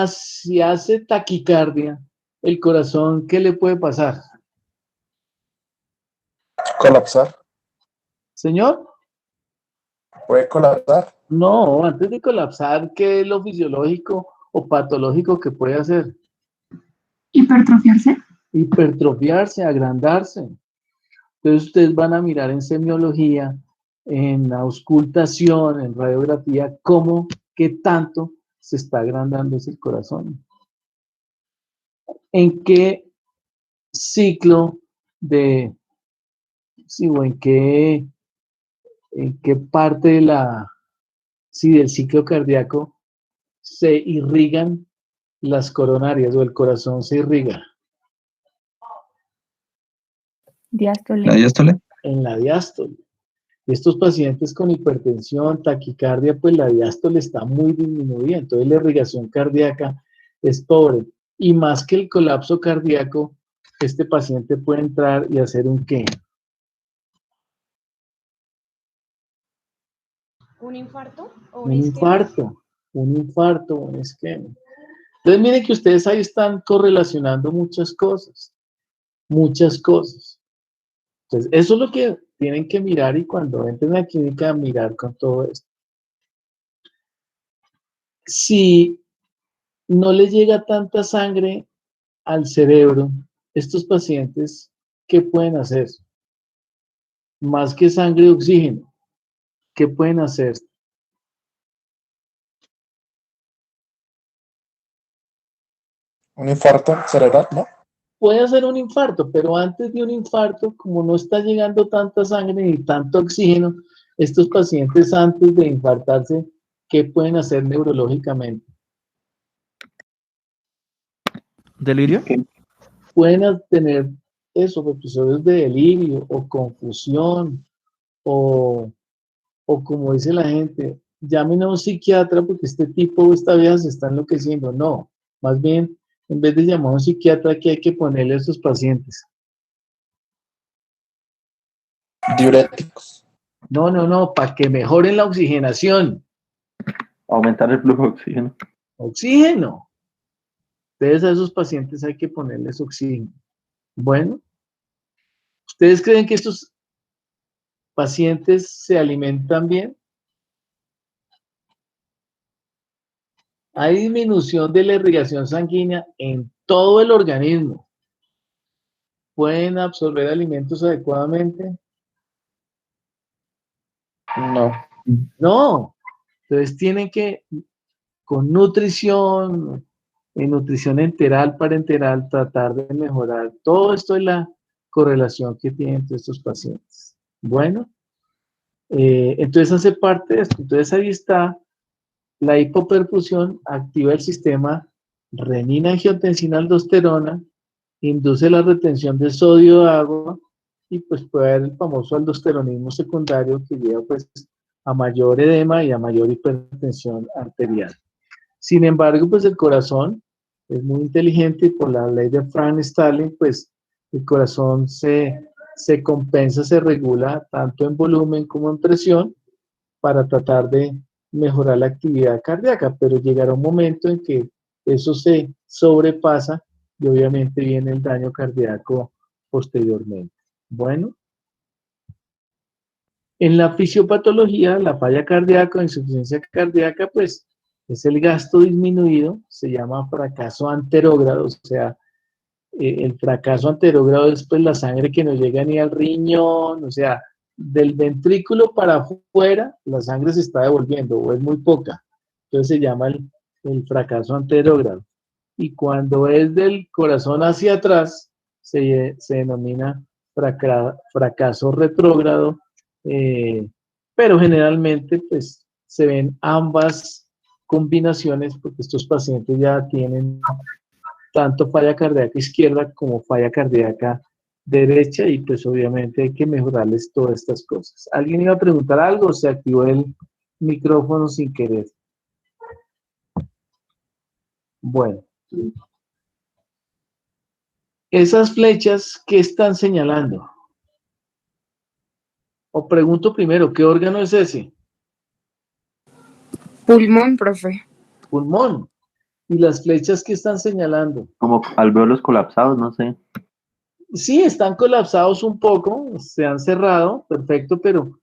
Speaker 1: hace taquicardia, el corazón, ¿qué le puede pasar?
Speaker 2: Colapsar.
Speaker 1: ¿Señor?
Speaker 2: Puede colapsar.
Speaker 1: No, antes de colapsar, ¿qué es lo fisiológico o patológico que puede hacer?
Speaker 11: Hipertrofiarse.
Speaker 1: Hipertrofiarse, agrandarse. Entonces ustedes van a mirar en semiología, en auscultación, en radiografía, qué tanto se está agrandando ese corazón. ¿En qué ciclo o en qué parte del ciclo cardíaco se irrigan las coronarias o el corazón se irriga?
Speaker 11: Diástole.
Speaker 7: ¿La diástole?
Speaker 1: En la diástole. Estos pacientes con hipertensión, taquicardia, pues la diástole está muy disminuida, entonces la irrigación cardíaca es pobre. Y más que el colapso cardíaco, este paciente puede entrar y hacer un ¿qué?
Speaker 8: ¿Un infarto o
Speaker 1: Un infarto, un esquema. Entonces miren que ustedes ahí están correlacionando muchas cosas. Entonces eso es lo que tienen que mirar y cuando entren a la clínica mirar con todo esto. Si no le llega tanta sangre al cerebro, estos pacientes, ¿qué pueden hacer? Más que sangre, oxígeno. ¿Qué pueden hacer?
Speaker 2: Un infarto cerebral, ¿no?
Speaker 1: Puede hacer un infarto, pero antes de un infarto, como no está llegando tanta sangre ni tanto oxígeno, estos pacientes antes de infartarse, ¿qué pueden hacer neurológicamente?
Speaker 10: ¿Delirio?
Speaker 1: Pueden tener episodios de delirio o confusión o como dice la gente, llamen a un psiquiatra porque este tipo o esta vieja se está enloqueciendo. No, más bien, en vez de llamar a un psiquiatra, ¿qué hay que ponerle a estos pacientes?
Speaker 2: Diuréticos.
Speaker 1: No, para que mejoren la oxigenación.
Speaker 9: Aumentar el flujo de oxígeno.
Speaker 1: Oxígeno. Entonces a esos pacientes hay que ponerles oxígeno. Bueno, ¿ustedes creen que estos pacientes se alimentan bien? Hay disminución de la irrigación sanguínea en todo el organismo. ¿Pueden absorber alimentos adecuadamente? No. Entonces tienen que, con nutrición, en nutrición enteral, parenteral, tratar de mejorar. Todo esto es la correlación que tienen entre estos pacientes. Bueno, entonces hace parte de esto. Entonces ahí está, la hipoperfusión activa el sistema renina-angiotensina-aldosterona, induce la retención de sodio de agua y pues puede haber el famoso aldosteronismo secundario que lleva pues a mayor edema y a mayor hipertensión arterial. Sin embargo, pues el corazón es muy inteligente y por la ley de Frank-Starling, pues el corazón se se compensa, se regula tanto en volumen como en presión para tratar de mejorar la actividad cardíaca, pero llegará un momento en que eso se sobrepasa y obviamente viene el daño cardíaco posteriormente. Bueno, en la fisiopatología, la falla cardíaca o insuficiencia cardíaca, pues es el gasto disminuido, se llama fracaso anterógrado, o sea, el fracaso anterógrado es pues la sangre que no llega ni al riñón, o sea, del ventrículo para afuera la sangre se está devolviendo o es muy poca, entonces se llama el fracaso anterógrado. Y cuando es del corazón hacia atrás, se denomina fracaso retrógrado, pero generalmente pues se ven ambas combinaciones porque estos pacientes ya tienen tanto falla cardíaca izquierda como falla cardíaca derecha y pues obviamente hay que mejorarles todas estas cosas. ¿Alguien iba a preguntar algo o se activó el micrófono sin querer? Bueno. Esas flechas, ¿qué están señalando? O pregunto primero, ¿qué órgano es ese?
Speaker 6: Pulmón, profe.
Speaker 1: Pulmón. ¿Y las flechas qué están señalando?
Speaker 9: Como alvéolos colapsados, no sé.
Speaker 1: Sí, están colapsados un poco, se han cerrado, perfecto, pero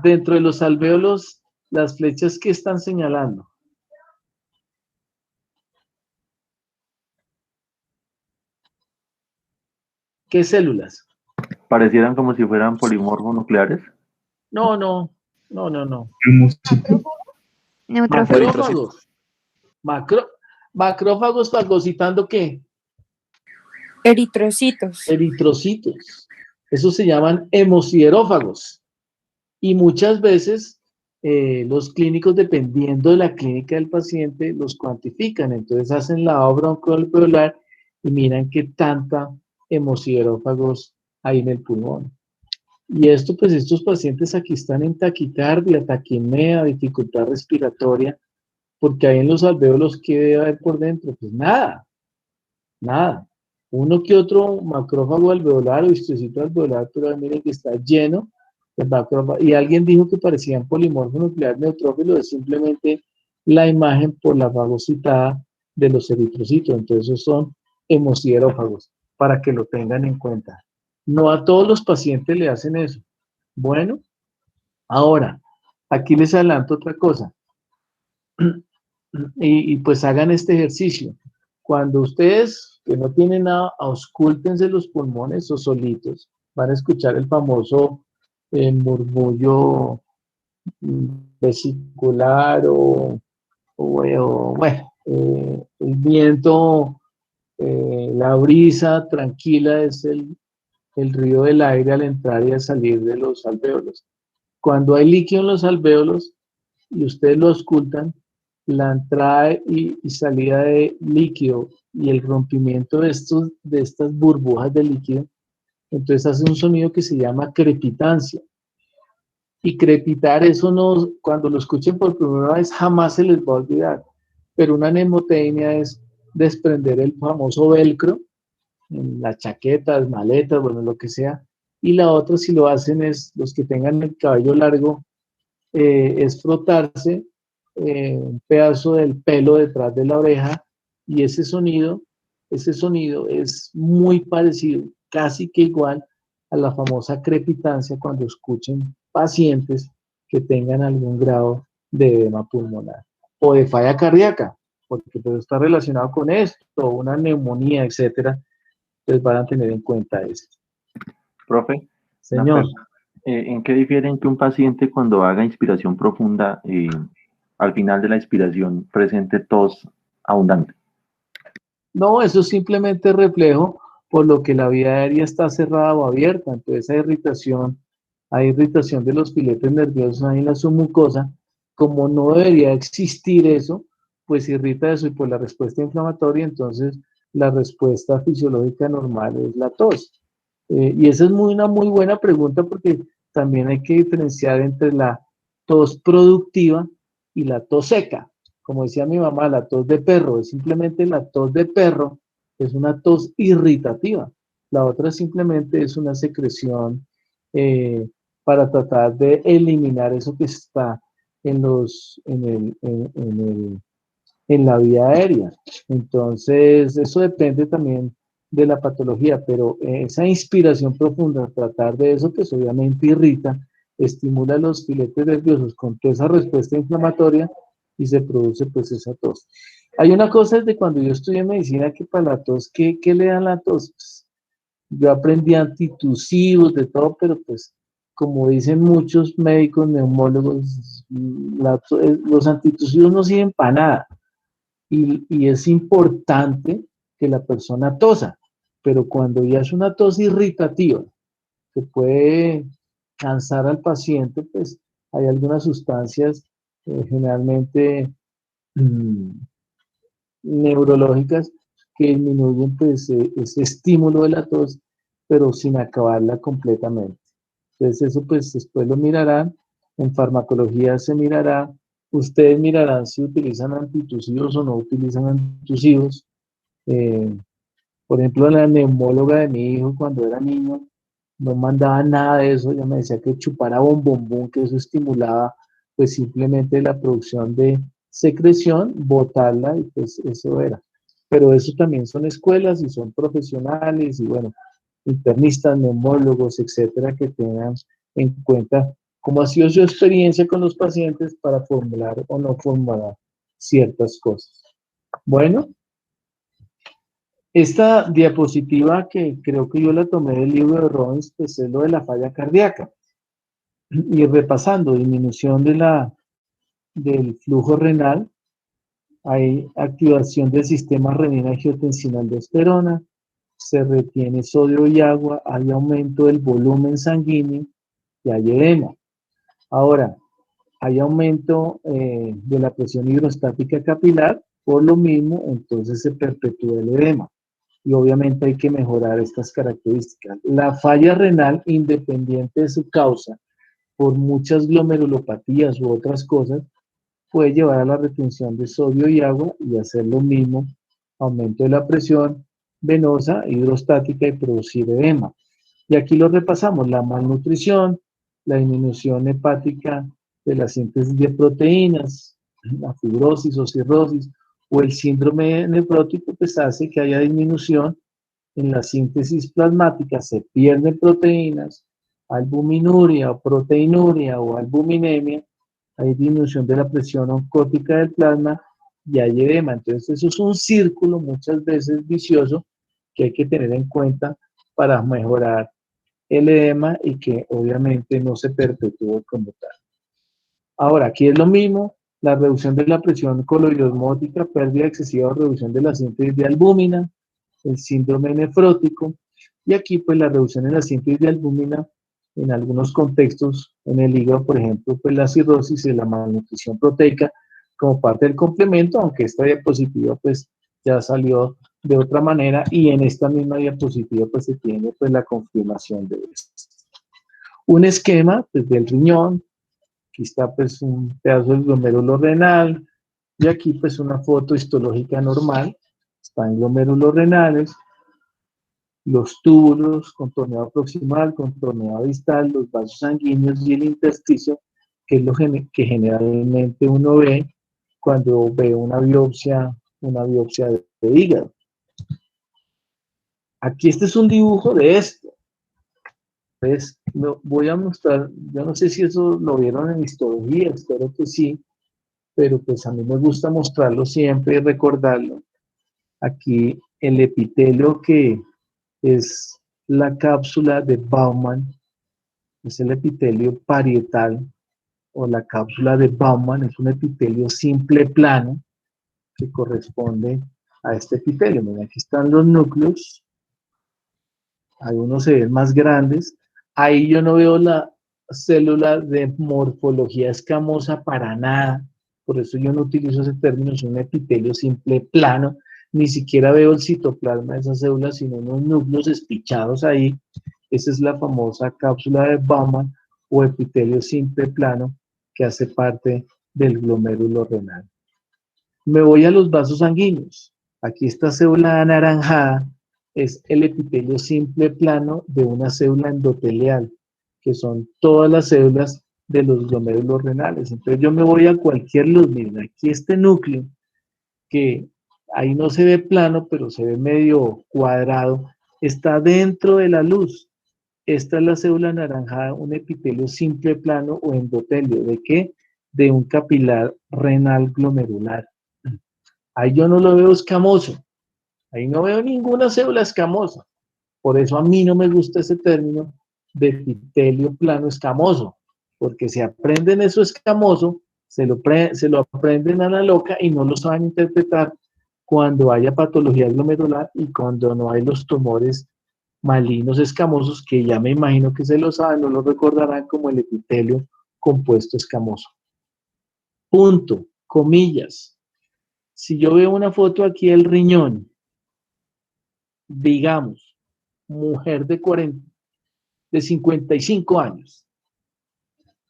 Speaker 1: dentro de los alvéolos, las flechas ¿qué están señalando? ¿Qué células?
Speaker 9: Parecieran como si fueran polimorfos nucleares.
Speaker 1: No.
Speaker 11: Neutrófilos.
Speaker 1: Macrófagos. Macrófagos fagocitando ¿qué?
Speaker 6: Eritrocitos.
Speaker 1: Eritrocitos. Esos se llaman hemosiderófagos. Y muchas veces los clínicos, dependiendo de la clínica del paciente, los cuantifican. Entonces hacen la broncoalveolar y miran qué tanta hemosiderófagos hay en el pulmón. Y esto, pues estos pacientes aquí están en taquicardia, taquimea, dificultad respiratoria, porque ahí en los alvéolos, ¿qué debe haber por dentro? Pues nada. Uno que otro macrófago alveolar o histocito alveolar, pero miren que está lleno de macrófagos. Y alguien dijo que parecían polimorfo nuclear neutrófilo, es simplemente la imagen por la fagocitada de los eritrocitos. Entonces esos son hemosiderófagos, para que lo tengan en cuenta. No a todos los pacientes le hacen eso. Bueno, ahora, aquí les adelanto otra cosa. Y pues hagan este ejercicio. Cuando ustedes que no tienen nada, auscúltense los pulmones o solitos, van a escuchar el famoso murmullo vesicular bueno, el viento, la brisa tranquila es el ruido del aire al entrar y al salir de los alvéolos. Cuando hay líquido en los alvéolos y ustedes lo auscultan, la entrada y salida de líquido y el rompimiento de estas burbujas de líquido, entonces hace un sonido que se llama crepitancia. Y crepitar, eso no, cuando lo escuchen por primera vez, jamás se les va a olvidar. Pero una mnemotecnia es desprender el famoso velcro en las chaquetas, maletas, bueno, lo que sea. Y la otra, si lo hacen, es los que tengan el cabello largo, es frotarse un pedazo del pelo detrás de la oreja y ese sonido es muy parecido, casi que igual a la famosa crepitancia cuando escuchen pacientes que tengan algún grado de edema pulmonar o de falla cardíaca, porque pues está relacionado con esto, una neumonía, etcétera. Entonces van a tener en cuenta esto.
Speaker 9: Profe,
Speaker 1: Señor.
Speaker 9: ¿En qué difieren que un paciente cuando haga inspiración profunda, al final de la inspiración presente tos abundante?
Speaker 1: No, eso es simplemente reflejo por lo que la vía aérea está cerrada o abierta. Entonces hay irritación de los filetes nerviosos ahí en la submucosa. Como no debería existir eso, pues irrita eso y por la respuesta inflamatoria, entonces la respuesta fisiológica normal es la tos. Y esa es una muy buena pregunta porque también hay que diferenciar entre la tos productiva y la tos seca. Como decía mi mamá, la tos de perro es simplemente la tos de perro, es una tos irritativa. La otra simplemente es una secreción para tratar de eliminar eso que está en la vía aérea. Entonces, eso depende también de la patología, pero esa inspiración profunda, tratar de eso, pues obviamente irrita, estimula los filetes nerviosos con toda esa respuesta inflamatoria y se produce pues esa tos. Hay una cosa desde cuando yo estudié medicina que para la tos, ¿qué le dan la tos? Pues, yo aprendí antitusivos, de todo, pero pues como dicen muchos médicos, neumólogos, los antitusivos no sirven para nada. Y es importante que la persona tosa, pero cuando ya es una tos irritativa, que puede cansar al paciente, pues hay algunas sustancias generalmente neurológicas que disminuyen pues, ese estímulo de la tos, pero sin acabarla completamente. Entonces eso pues después lo mirarán, en farmacología se mirará, ustedes mirarán si utilizan antitusivos o no utilizan antitusivos. Por ejemplo, la neumóloga de mi hijo cuando era niño no mandaba nada de eso, ella me decía que chupara bombombón, que eso estimulaba pues simplemente la producción de secreción, botarla y pues eso era. Pero eso también son escuelas y son profesionales y bueno, internistas, neumólogos, etcétera, que tengan en cuenta cómo ha sido su experiencia con los pacientes para formular o no formular ciertas cosas. Bueno, esta diapositiva que creo que yo la tomé del libro de Robbins, pues es lo de la falla cardíaca. Y repasando, disminución del flujo renal, hay activación del sistema renina-angiotensina-aldosterona, se retiene sodio y agua, hay aumento del volumen sanguíneo y hay edema. Ahora, hay aumento de la presión hidrostática capilar, por lo mismo, entonces se perpetúa el edema. Y obviamente hay que mejorar estas características. La falla renal, independiente de su causa, por muchas glomerulopatías u otras cosas, puede llevar a la retención de sodio y agua y hacer lo mismo, aumento de la presión venosa, hidrostática y producir edema. Y aquí lo repasamos, la malnutrición, la disminución hepática de la síntesis de proteínas, la fibrosis o cirrosis, o el síndrome nefrótico, pues hace que haya disminución en la síntesis plasmática, se pierden proteínas, albuminuria o proteinuria o albuminemia, hay disminución de la presión oncótica del plasma y hay edema. Entonces eso es un círculo muchas veces vicioso que hay que tener en cuenta para mejorar el edema y que obviamente no se perpetúe como tal. Ahora, aquí es lo mismo, la reducción de la presión coloidosmótica, pérdida excesiva o reducción de la síntesis de albúmina, el síndrome nefrótico, y aquí pues la reducción en la síntesis de albúmina en algunos contextos, en el hígado, por ejemplo, pues la cirrosis y la malnutrición proteica como parte del complemento, aunque esta diapositiva pues ya salió de otra manera y en esta misma diapositiva pues se tiene pues la confirmación de esto. Un esquema pues del riñón, aquí está pues un pedazo del glomérulo renal y aquí pues una foto histológica normal, están glomérulos renales, los túbulos, contorneado proximal, contorneado distal, los vasos sanguíneos y el intersticio, que es lo que generalmente uno ve cuando ve una biopsia de hígado. Aquí este es un dibujo de esto. Pues, voy a mostrar, yo no sé si eso lo vieron en histología, espero que sí, pero pues a mí me gusta mostrarlo siempre y recordarlo. Aquí el epitelio que es la cápsula de Baumann, es el epitelio parietal o la cápsula de Baumann, es un epitelio simple plano que corresponde a este epitelio. Miren, aquí están los núcleos, algunos se ven más grandes, ahí yo no veo la célula de morfología escamosa para nada, por eso yo no utilizo ese término, es un epitelio simple plano, ni siquiera veo el citoplasma de esa célula, sino unos núcleos espichados ahí. Esa es la famosa cápsula de Baumann o epitelio simple plano que hace parte del glomérulo renal. Me voy a los vasos sanguíneos. Aquí esta célula anaranjada es el epitelio simple plano de una célula endotelial, que son todas las células de los glomérulos renales. Entonces yo me voy a cualquier luz, miren, aquí este núcleo, que ahí no se ve plano, pero se ve medio cuadrado, está dentro de la luz. Esta es la célula anaranjada, un epitelio simple plano o endotelio. ¿De qué? De un capilar renal glomerular. Ahí yo no lo veo escamoso. Ahí no veo ninguna célula escamosa. Por eso a mí no me gusta ese término de epitelio plano escamoso, porque si aprenden eso escamoso, se lo aprenden a la loca y no lo saben interpretar cuando haya patología glomerular y cuando no hay los tumores malignos escamosos, que ya me imagino que se lo saben, no lo recordarán como el epitelio compuesto escamoso. Punto, comillas. Si yo veo una foto aquí del riñón, digamos, mujer de 55 años,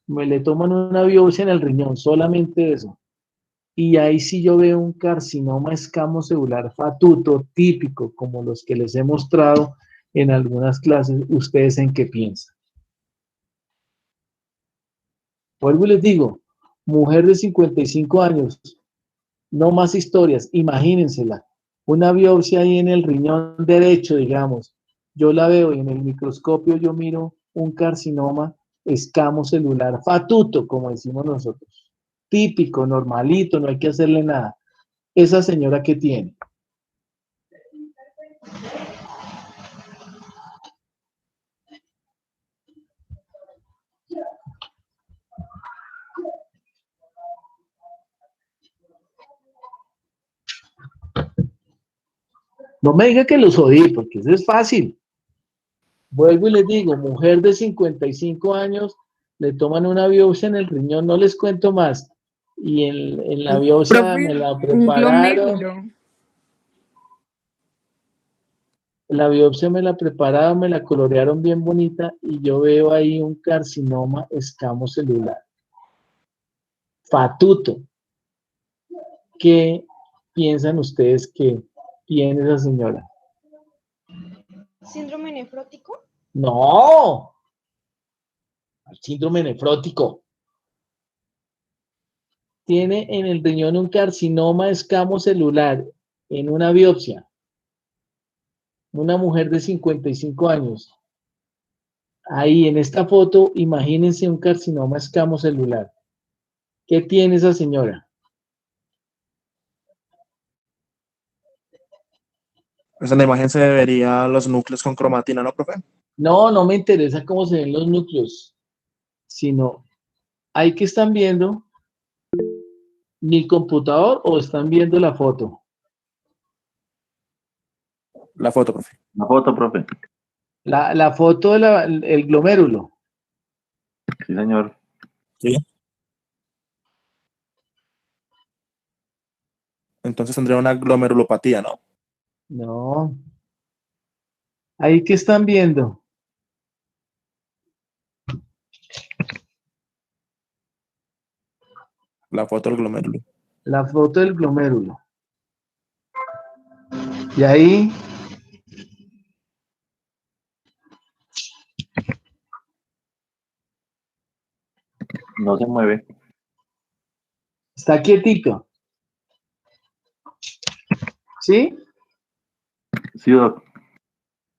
Speaker 1: me le toman una biopsia en el riñón, solamente eso, y ahí sí yo veo un carcinoma escamocelular fatuto típico, como los que les he mostrado en algunas clases, ¿ustedes en qué piensan? Vuelvo y les digo, mujer de 55 años, no más historias, imagínensela, una biopsia ahí en el riñón derecho, digamos, yo la veo y en el microscopio yo miro un carcinoma escamocelular fatuto, como decimos nosotros, típico, normalito, no hay que hacerle nada. ¿Esa señora qué tiene? No me diga que los odié, porque eso es fácil. Vuelvo y les digo, mujer de 55 años, le toman una biopsia en el riñón, no les cuento más. Y en la biopsia
Speaker 6: Profe,
Speaker 1: me la
Speaker 6: un
Speaker 1: prepararon.
Speaker 6: glomérulo.
Speaker 1: La biopsia me la prepararon, me la colorearon bien bonita y yo veo ahí un carcinoma escamocelular. Fatuto. ¿Qué piensan ustedes que tiene esa señora?
Speaker 8: ¿Síndrome nefrótico?
Speaker 1: ¡No! Síndrome nefrótico. Tiene en el riñón un carcinoma escamocelular en una biopsia. Una mujer de 55 años. Ahí en esta foto, imagínense un carcinoma escamocelular. ¿Qué tiene esa señora?
Speaker 2: Pues en la imagen se verían los núcleos con cromatina, ¿no, profe?
Speaker 1: No, no me interesa cómo se ven los núcleos, sino ahí que están viendo mi computador o están viendo la foto.
Speaker 2: La foto, profe.
Speaker 9: La foto, profe.
Speaker 1: La foto del glomérulo.
Speaker 9: Sí, señor.
Speaker 2: Sí. Entonces tendría una glomerulopatía, ¿no?
Speaker 1: No. Ahí que están viendo.
Speaker 2: La foto del glomérulo.
Speaker 1: La foto del glomérulo. Y ahí
Speaker 9: No se mueve.
Speaker 1: está quietito. ¿Sí?
Speaker 9: Sí, doc.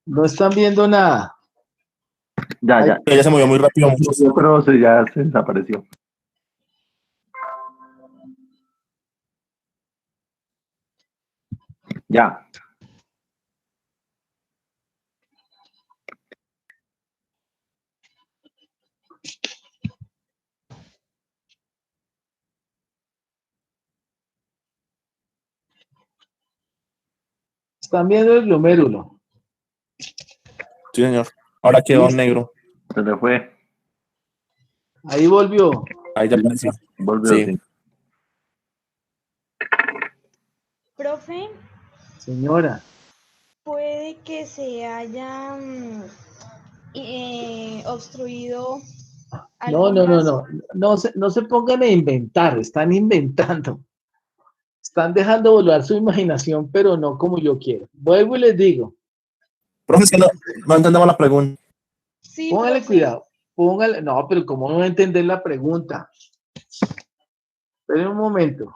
Speaker 1: No están viendo nada.
Speaker 9: Ya, ya.
Speaker 2: Ella se movió muy rápido.
Speaker 9: Pero ya se desapareció. Ya.
Speaker 1: Están viendo el glomérulo.
Speaker 2: Sí, señor. Ahora quedó
Speaker 1: Listo.
Speaker 2: negro.
Speaker 9: Se le fue.
Speaker 1: Ahí volvió.
Speaker 2: Ahí ya apareció.
Speaker 9: Volvió,
Speaker 2: Sí.
Speaker 9: sí.
Speaker 8: Profe,
Speaker 1: Señora.
Speaker 8: puede que se haya obstruido
Speaker 1: No,
Speaker 8: algún
Speaker 1: no, no,
Speaker 8: vaso.
Speaker 1: no. No se pongan a inventar. Están inventando. Están dejando volar su imaginación, pero no como yo quiero. Vuelvo y les digo.
Speaker 2: Profe, es que no entendemos la pregunta.
Speaker 8: Sí,
Speaker 1: Póngale
Speaker 8: profe.
Speaker 1: cuidado. Póngale. No, pero ¿cómo no va a entender la pregunta? Esperen un momento.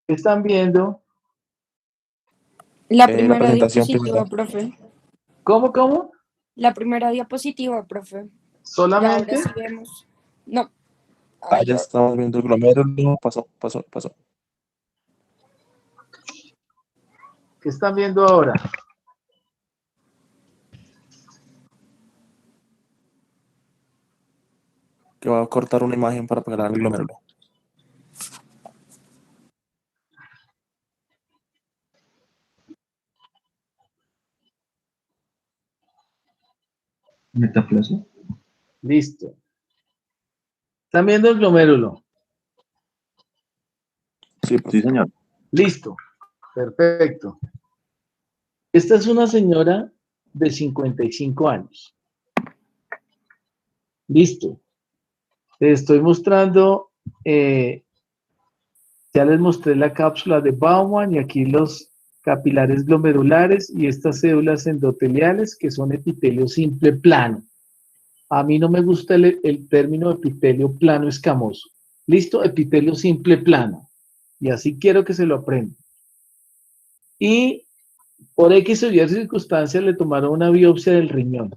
Speaker 1: ¿Qué están viendo?
Speaker 6: La
Speaker 2: La
Speaker 6: primera
Speaker 2: presentación
Speaker 6: diapositiva,
Speaker 2: primera.
Speaker 6: profe.
Speaker 1: ¿Cómo?
Speaker 6: La primera diapositiva, profe. Y ahora
Speaker 1: ¿Solamente?
Speaker 6: sí vemos. No.
Speaker 2: Ah,
Speaker 6: Ay,
Speaker 2: ya estamos viendo el glomérulo. Pasó.
Speaker 1: ¿Qué están viendo ahora?
Speaker 2: Que va a cortar una imagen para pegar el glomérulo.
Speaker 7: Metaplazo.
Speaker 1: Listo. ¿Están viendo el glomérulo?
Speaker 2: Sí,
Speaker 9: Sí, señor.
Speaker 1: Listo. Perfecto. Esta es una señora de 55 años. Listo. Te estoy mostrando, ya les mostré la cápsula de Baumann y aquí los capilares glomerulares y estas células endoteliales que son epitelio simple plano. A mí no me gusta el término epitelio plano escamoso. Listo, epitelio simple plano. Y así quiero que se lo aprendan. Y por X o Y circunstancias le tomaron una biopsia del riñón.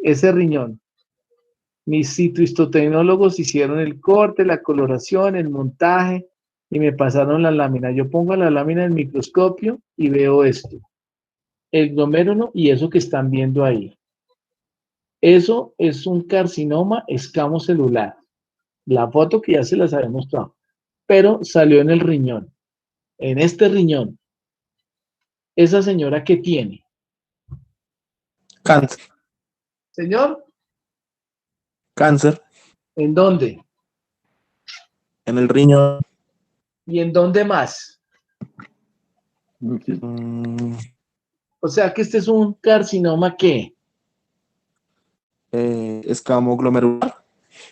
Speaker 1: Ese riñón. Mis citohistotecnólogos hicieron el corte, la coloración, el montaje y me pasaron la lámina. Yo pongo la lámina en el microscopio y veo esto. El glomérulo y eso que están viendo ahí. Eso es un carcinoma escamocelular. La foto que ya se las había mostrado. Pero salió en el riñón. En este riñón. ¿Esa señora qué tiene?
Speaker 2: Cáncer.
Speaker 1: Señor,
Speaker 2: Cáncer
Speaker 1: ¿en dónde?
Speaker 2: en el riñón.
Speaker 1: ¿Y en dónde más? O sea que este es un carcinoma ¿qué?
Speaker 2: Escamo glomerular.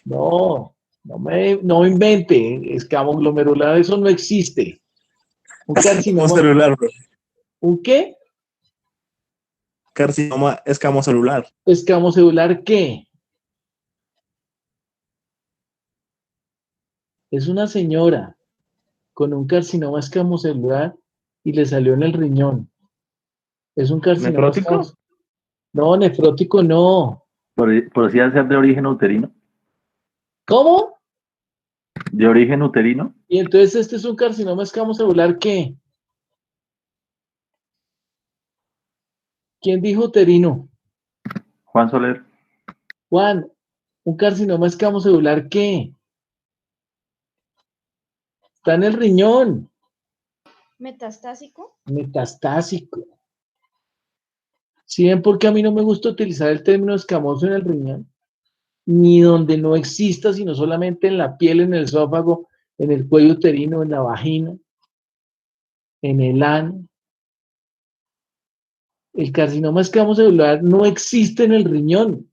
Speaker 1: No invente, escamo glomerular, eso no existe. Un carcinoma.
Speaker 2: Celular, bro.
Speaker 1: ¿Un qué?
Speaker 2: Carcinoma escamocelular.
Speaker 1: Escamocelular ¿qué? Es una señora con un carcinoma escamocelular y le salió en el riñón. Es un carcinoma
Speaker 9: ¿Nefrótico?
Speaker 1: No, nefrótico no.
Speaker 9: ¿Podría ser de origen uterino?
Speaker 1: ¿Cómo?
Speaker 9: ¿De origen uterino?
Speaker 1: Y entonces este es un carcinoma escamocelular ¿qué? ¿Quién dijo uterino?
Speaker 9: Juan Soler.
Speaker 1: Juan, ¿un carcinoma escamocelular qué? Está en el riñón.
Speaker 8: Metastásico.
Speaker 1: Metastásico. ¿Sí ven por qué a mí no me gusta utilizar el término escamoso en el riñón? Ni donde no exista, sino solamente en la piel, en el esófago, en el cuello uterino, en la vagina, en el ano. El carcinoma escamocelular no existe en el riñón.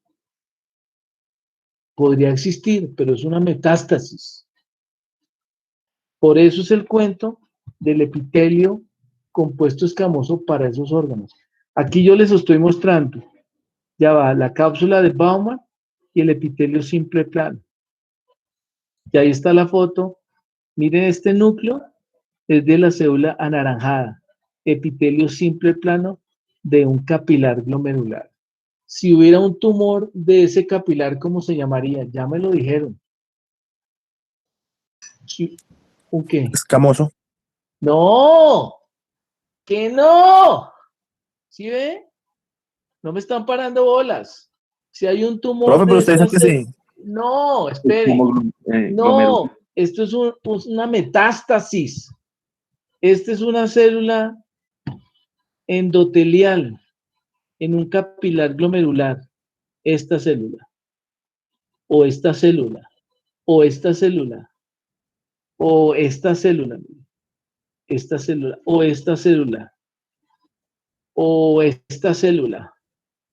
Speaker 1: Podría existir, pero es una metástasis. Por eso es el cuento del epitelio compuesto escamoso para esos órganos. Aquí yo les estoy mostrando, ya va, la cápsula de Baumann y el epitelio simple plano. Y ahí está la foto. Miren, este núcleo es de la célula anaranjada, epitelio simple plano de un capilar glomerular. Si hubiera un tumor de ese capilar, ¿cómo se llamaría? Ya me lo dijeron. ¿Un qué?
Speaker 2: Escamoso.
Speaker 1: No, que no. ¿Sí ve? No me están parando bolas. Si hay un tumor
Speaker 2: Profe, pero usted dice que sí.
Speaker 1: No, espere.
Speaker 9: Glomerular.
Speaker 1: No, esto es una metástasis. Esta es una célula endotelial en un capilar glomerular. Esta célula. O esta célula. O esta célula. O esta célula. Esta célula. O esta célula. O esta célula.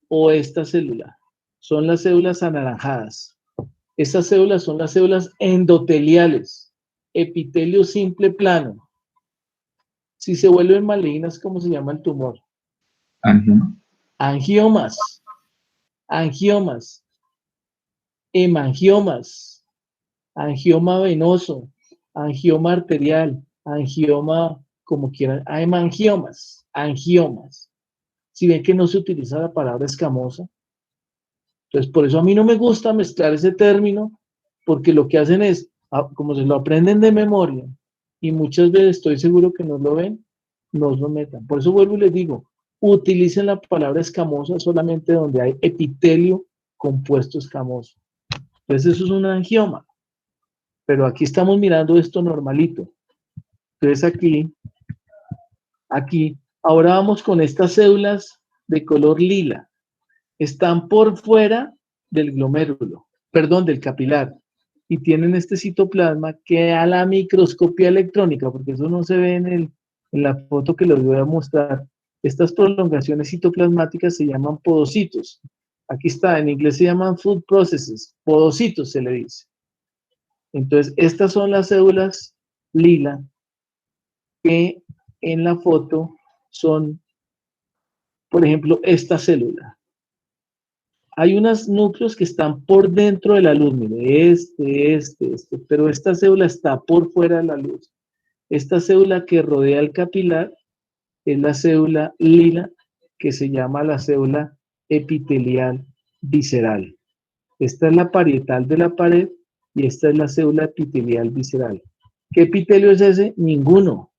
Speaker 1: o esta célula? Son las células anaranjadas. Estas células son las células endoteliales, epitelio simple plano. Si se vuelven malignas, ¿cómo se llama el tumor?
Speaker 7: Angioma.
Speaker 1: Angiomas, angiomas, hemangiomas, angioma venoso, angioma arterial, angioma, como quieran, hemangiomas, angiomas. Si ven que no se utiliza la palabra escamosa, entonces por eso a mí no me gusta mezclar ese término, porque lo que hacen es, como se lo aprenden de memoria, y muchas veces estoy seguro que no lo ven, no lo metan. Por eso vuelvo y les digo, utilicen la palabra escamosa solamente donde hay epitelio compuesto escamoso. Entonces eso es un angioma. Pero aquí estamos mirando esto normalito. Entonces aquí, ahora vamos con estas células de color lila. Están por fuera del glomérulo, perdón, del capilar. Y tienen este citoplasma que a la microscopía electrónica, porque eso no se ve en la foto que les voy a mostrar, estas prolongaciones citoplasmáticas se llaman podocitos. Aquí está, en inglés se llaman food processes, podocitos se le dice. Entonces, estas son las células lila que en la foto son, por ejemplo, esta célula. Hay unos núcleos que están por dentro de la luz, mire, pero esta célula está por fuera de la luz. Esta célula que rodea el capilar es la célula lila, que se llama la célula epitelial visceral. Esta es la parietal de la pared y esta es la célula epitelial visceral. ¿Qué epitelio es ese? Ninguno.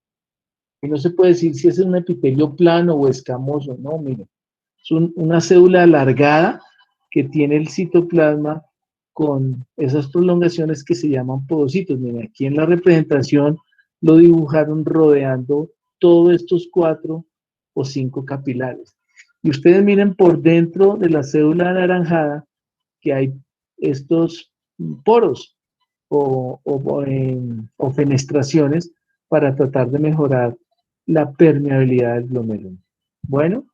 Speaker 1: Y no se puede decir si es un epitelio plano o escamoso. No, mire. Es una célula alargada que tiene el citoplasma con esas prolongaciones que se llaman podocitos. Miren, aquí en la representación lo dibujaron rodeando todos estos 4 o 5 capilares. Y ustedes miren por dentro de la célula anaranjada que hay estos poros o fenestraciones para tratar de mejorar la permeabilidad del glomérulo. Bueno,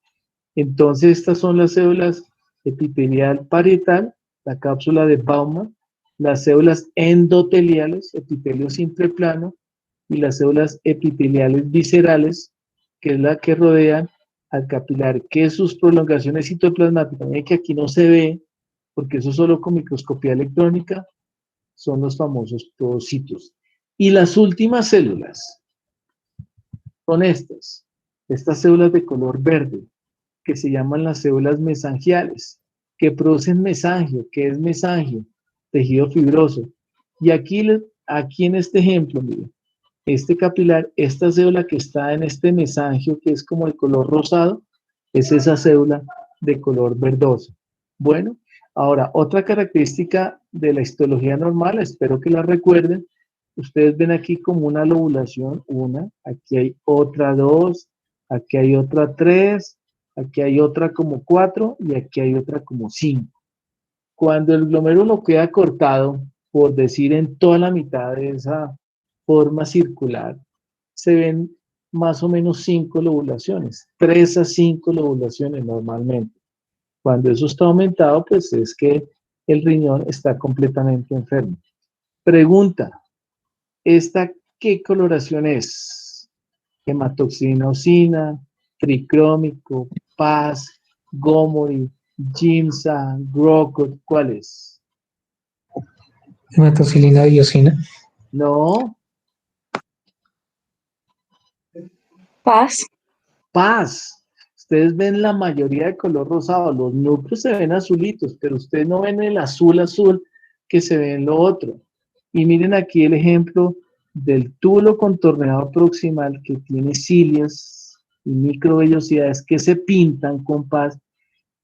Speaker 1: entonces estas son las células epitelial parietal, la cápsula de Baumann, las células endoteliales, epitelio simple plano, y las células epiteliales viscerales, que es la que rodean al capilar, que sus prolongaciones citoplasmáticas, que aquí no se ve, porque eso solo con microscopía electrónica, son los famosos podocitos. Y las últimas células son estas células de color verde, que se llaman las células mesangiales, que producen mesangio. ¿Qué es mesangio? Tejido fibroso. Y aquí en este ejemplo, miren, este capilar, esta célula que está en este mesangio, que es como el color rosado, es esa célula de color verdoso. Bueno, ahora, otra característica de la histología normal, espero que la recuerden, ustedes ven aquí como una lobulación, una, aquí hay otra 2, aquí hay otra 3, aquí hay otra como 4 y aquí hay otra como 5. Cuando el glomérulo queda cortado, por decir en toda la mitad de esa forma circular, se ven más o menos 5 lobulaciones, 3 a 5 lobulaciones normalmente. Cuando eso está aumentado, pues es que el riñón está completamente enfermo. Pregunta, ¿esta qué coloración es? Hematoxinosina, tricrómico, PAS, Gomori, Giemsa, Grocott, ¿cuál es?
Speaker 12: Hematocilina diosina.
Speaker 1: No.
Speaker 11: Paz.
Speaker 1: PAS. Ustedes ven la mayoría de color rosado, los núcleos se ven azulitos, pero ustedes no ven el azul que se ve en lo otro. Y miren aquí el ejemplo del túbulo contorneado proximal que tiene cilias y microvellosidades que se pintan con PAS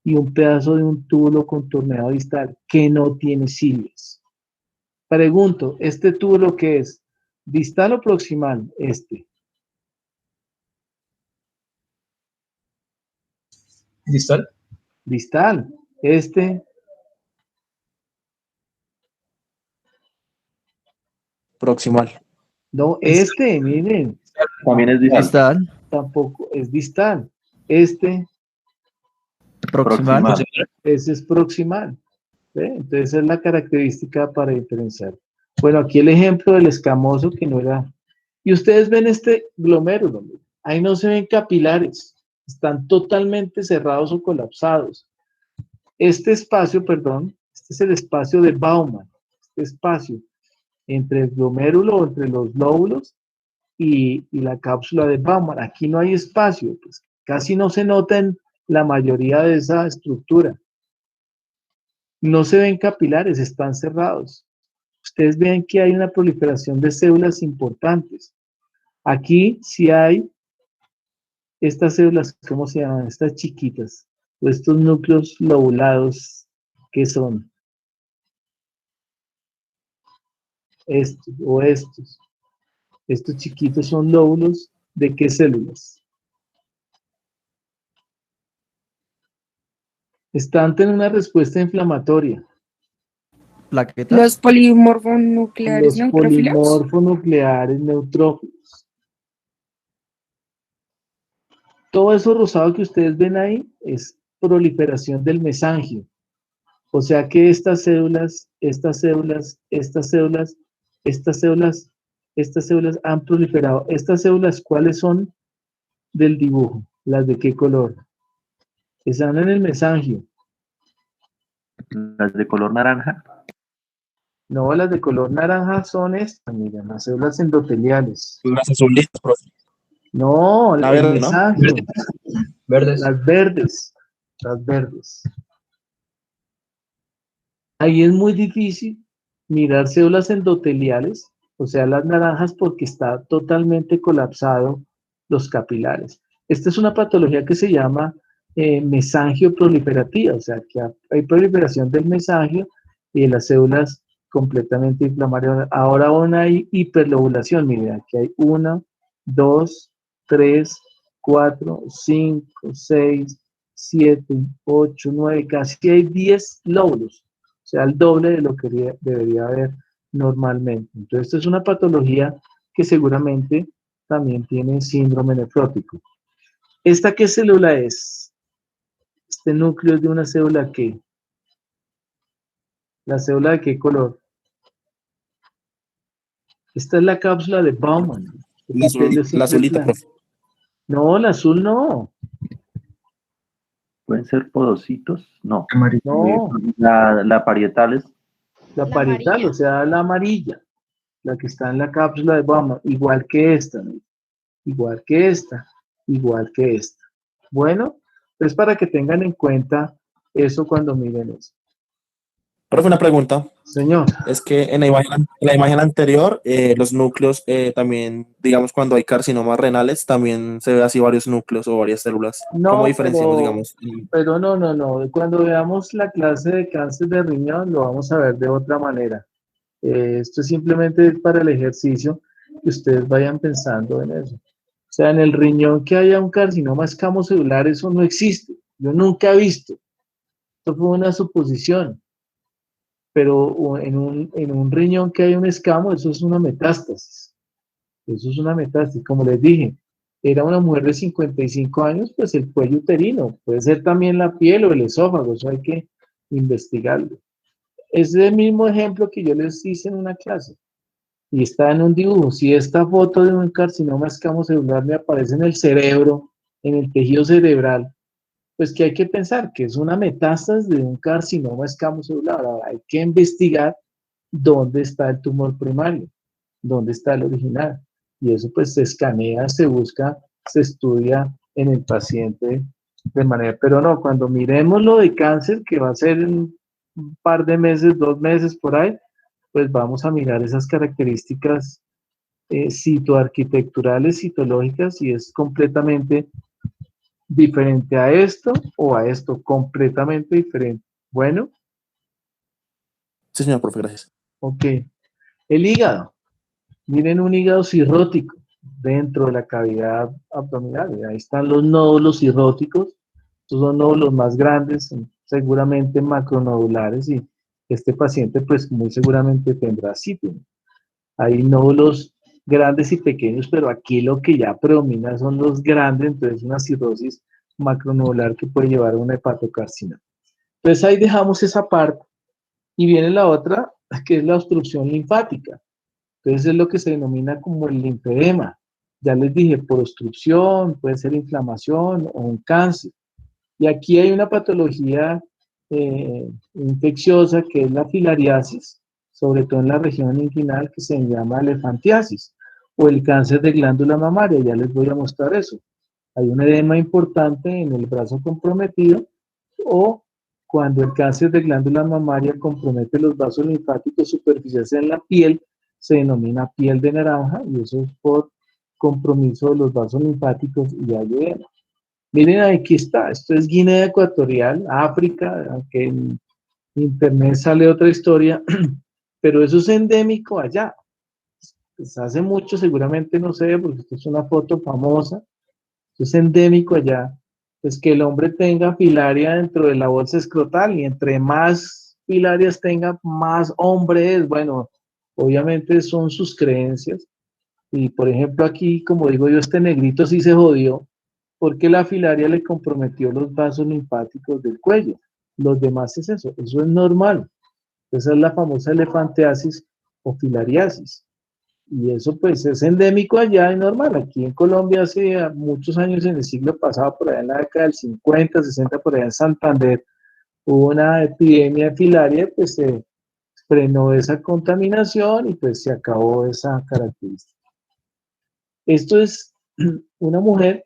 Speaker 1: y un pedazo de un túbulo contorneado distal que no tiene cilias. Pregunto, ¿este túbulo qué es? ¿Distal o proximal? Este.
Speaker 12: ¿Distal?
Speaker 1: Distal. Este.
Speaker 2: Proximal.
Speaker 1: No, miren.
Speaker 9: También es distal.
Speaker 1: Tampoco, es distal. Este.
Speaker 10: Proximal.
Speaker 1: Ese es proximal. ¿Ve? Entonces esa es la característica para diferenciar. Bueno, aquí el ejemplo del escamoso que no era... Y ustedes ven este glomérulo, ahí no se ven capilares, están totalmente cerrados o colapsados. Este espacio, perdón, este es el espacio de Baumann, este espacio entre el glomérulo o entre los lóbulos y la cápsula de Baumann. Aquí no hay espacio, pues casi no se nota en la mayoría de esa estructura. No se ven capilares, están cerrados. Ustedes ven que hay una proliferación de células importantes. Aquí sí hay estas células, ¿cómo se llaman? Estas chiquitas, o estos núcleos lobulados, ¿qué son? Estos o estos. Estos chiquitos son lóbulos ¿de qué células? Están teniendo una respuesta inflamatoria.
Speaker 10: Plaquetas.
Speaker 6: Los polimorfonucleares
Speaker 1: Los
Speaker 6: neutrófilos.
Speaker 1: polimorfonucleares neutrófilos. Todo eso rosado que ustedes ven ahí es proliferación del mesangio. O sea que estas células han proliferado. ¿Estas células cuáles son del dibujo? ¿Las de qué color? Están en el mesangio.
Speaker 9: Las de color naranja.
Speaker 1: No, las de color naranja son estas, miren, las células endoteliales.
Speaker 2: Las azulitas, profe.
Speaker 1: No,
Speaker 2: La
Speaker 1: el
Speaker 2: verde, ¿no?
Speaker 1: mesangio.
Speaker 12: Verdes.
Speaker 1: Las verdes. Las verdes. Ahí es muy difícil mirar células endoteliales, o sea, las naranjas, porque está totalmente colapsado los capilares. Esta es una patología que se llama mesangio proliferativa, o sea, que hay proliferación del mesangio y de las células completamente inflamatorias. Ahora aún hay hiperlobulación, miren, aquí hay 1, 2, 3, 4, 5, 6, 7, 8, 9, casi hay 10 lóbulos. O sea, el doble de lo que debería haber normalmente. Entonces, esto es una patología que seguramente también tiene síndrome nefrótico. ¿Esta qué célula es? Este núcleo es de una célula ¿qué? ¿La célula de qué color? Esta es la cápsula de Baumann.
Speaker 2: La azulita, profe.
Speaker 1: No, la azul no.
Speaker 9: ¿Pueden ser podocitos? No.
Speaker 1: No.
Speaker 9: La parietal es...
Speaker 1: La
Speaker 8: La
Speaker 1: parietal,
Speaker 8: amarilla.
Speaker 1: o sea, la amarilla. La que está en la cápsula de Baumann. Igual que esta, ¿no? Igual que esta. Igual que esta. Bueno, es para que tengan en cuenta eso cuando miren eso.
Speaker 2: Profe, una pregunta.
Speaker 1: Señor.
Speaker 2: Es que en la imagen anterior, los núcleos también, digamos, cuando hay carcinomas renales, también se ve así varios núcleos o varias células.
Speaker 1: No,
Speaker 2: ¿Cómo diferenciamos, digamos?
Speaker 1: pero no. Cuando veamos la clase de cáncer de riñón, lo vamos a ver de otra manera. Esto es simplemente para el ejercicio que ustedes vayan pensando en eso. O sea, en el riñón que haya un carcinoma escamocelular, eso no existe. Yo nunca he visto. Esto fue una suposición. Pero en un riñón que hay un escamo, eso es una metástasis. Eso es una metástasis. Como les dije, era una mujer de 55 años, pues el cuello uterino. Puede ser también la piel o el esófago. Eso hay que investigarlo. Es el mismo ejemplo que yo les hice en una clase. Y está en un dibujo. Si esta foto de un carcinoma escamocelular me aparece en el cerebro, en el tejido cerebral, pues que hay que pensar que es una metástasis de un carcinoma escamocelular. Ahora hay que investigar dónde está el tumor primario, dónde está el original. Y eso pues se escanea, se busca, se estudia en el paciente de manera... Pero no, cuando miremos lo de cáncer, que va a ser en un par de meses, 2 meses por ahí, pues vamos a mirar esas características citoarquitecturales, citológicas, y es completamente diferente a esto o a esto, completamente diferente. Bueno.
Speaker 2: Sí, señor, profe, gracias.
Speaker 1: Ok. El hígado. Miren un hígado cirrótico dentro de la cavidad abdominal. Ahí están los nódulos cirróticos. Estos son nódulos más grandes, seguramente macronodulares, y este paciente pues muy seguramente tendrá sitio. Hay nódulos grandes y pequeños, pero aquí lo que ya predomina son los grandes, entonces una cirrosis macronodular que puede llevar a una hepatocarcinoma. Entonces ahí dejamos esa parte y viene la otra, que es la obstrucción linfática. Entonces es lo que se denomina como el linfedema. Ya les dije, por obstrucción, puede ser inflamación o un cáncer. Y aquí hay una patología infecciosa que es la filariasis, sobre todo en la región inguinal, que se llama elefantiasis, o el cáncer de glándula mamaria. Ya les voy a mostrar eso. Hay un edema importante en el brazo comprometido, o cuando el cáncer de glándula mamaria compromete los vasos linfáticos superficiales en la piel, se denomina piel de naranja, y eso es por compromiso de los vasos linfáticos y hay edema. Miren, aquí está, esto es Guinea Ecuatorial, África, aunque en internet sale otra historia, pero eso es endémico allá. Pues hace mucho seguramente no sé, porque esto es una foto famosa, esto es endémico allá, pues que el hombre tenga filaria dentro de la bolsa escrotal, y entre más filarias tenga, más hombre es. Bueno, obviamente son sus creencias, y por ejemplo aquí, como digo yo, este negrito sí se jodió, porque la filaria le comprometió los vasos linfáticos del cuello. Los demás es eso es normal. Esa es la famosa elefantiasis o filariasis. Y eso pues es endémico allá y normal. Aquí en Colombia hace muchos años, en el siglo pasado, por allá en la década del 50, 60, por allá en Santander, hubo una epidemia de filaria, pues se frenó esa contaminación y pues se acabó esa característica. Esto es una mujer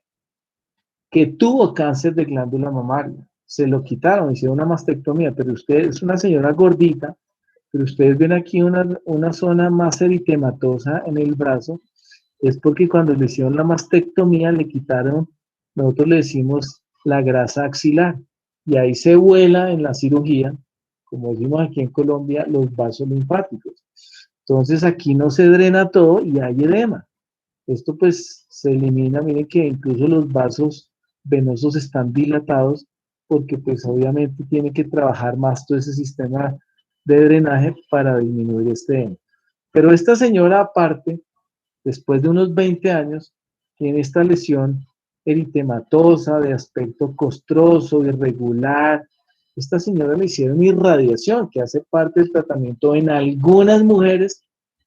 Speaker 1: que tuvo cáncer de glándula mamaria. Se lo quitaron, hicieron una mastectomía, pero usted es una señora gordita, pero ustedes ven aquí una zona más eritematosa en el brazo, es porque cuando le hicieron la mastectomía le quitaron, nosotros le decimos la grasa axilar, y ahí se vuela en la cirugía, como decimos aquí en Colombia, los vasos linfáticos. Entonces aquí no se drena todo y hay edema. Esto pues se elimina, miren que incluso los vasos venosos están dilatados, porque pues obviamente tiene que trabajar más todo ese sistema de drenaje para disminuir este edema. Pero esta señora aparte, después de unos 20 años, tiene esta lesión eritematosa, de aspecto costroso, irregular. Esta señora le hicieron irradiación, que hace parte del tratamiento en algunas mujeres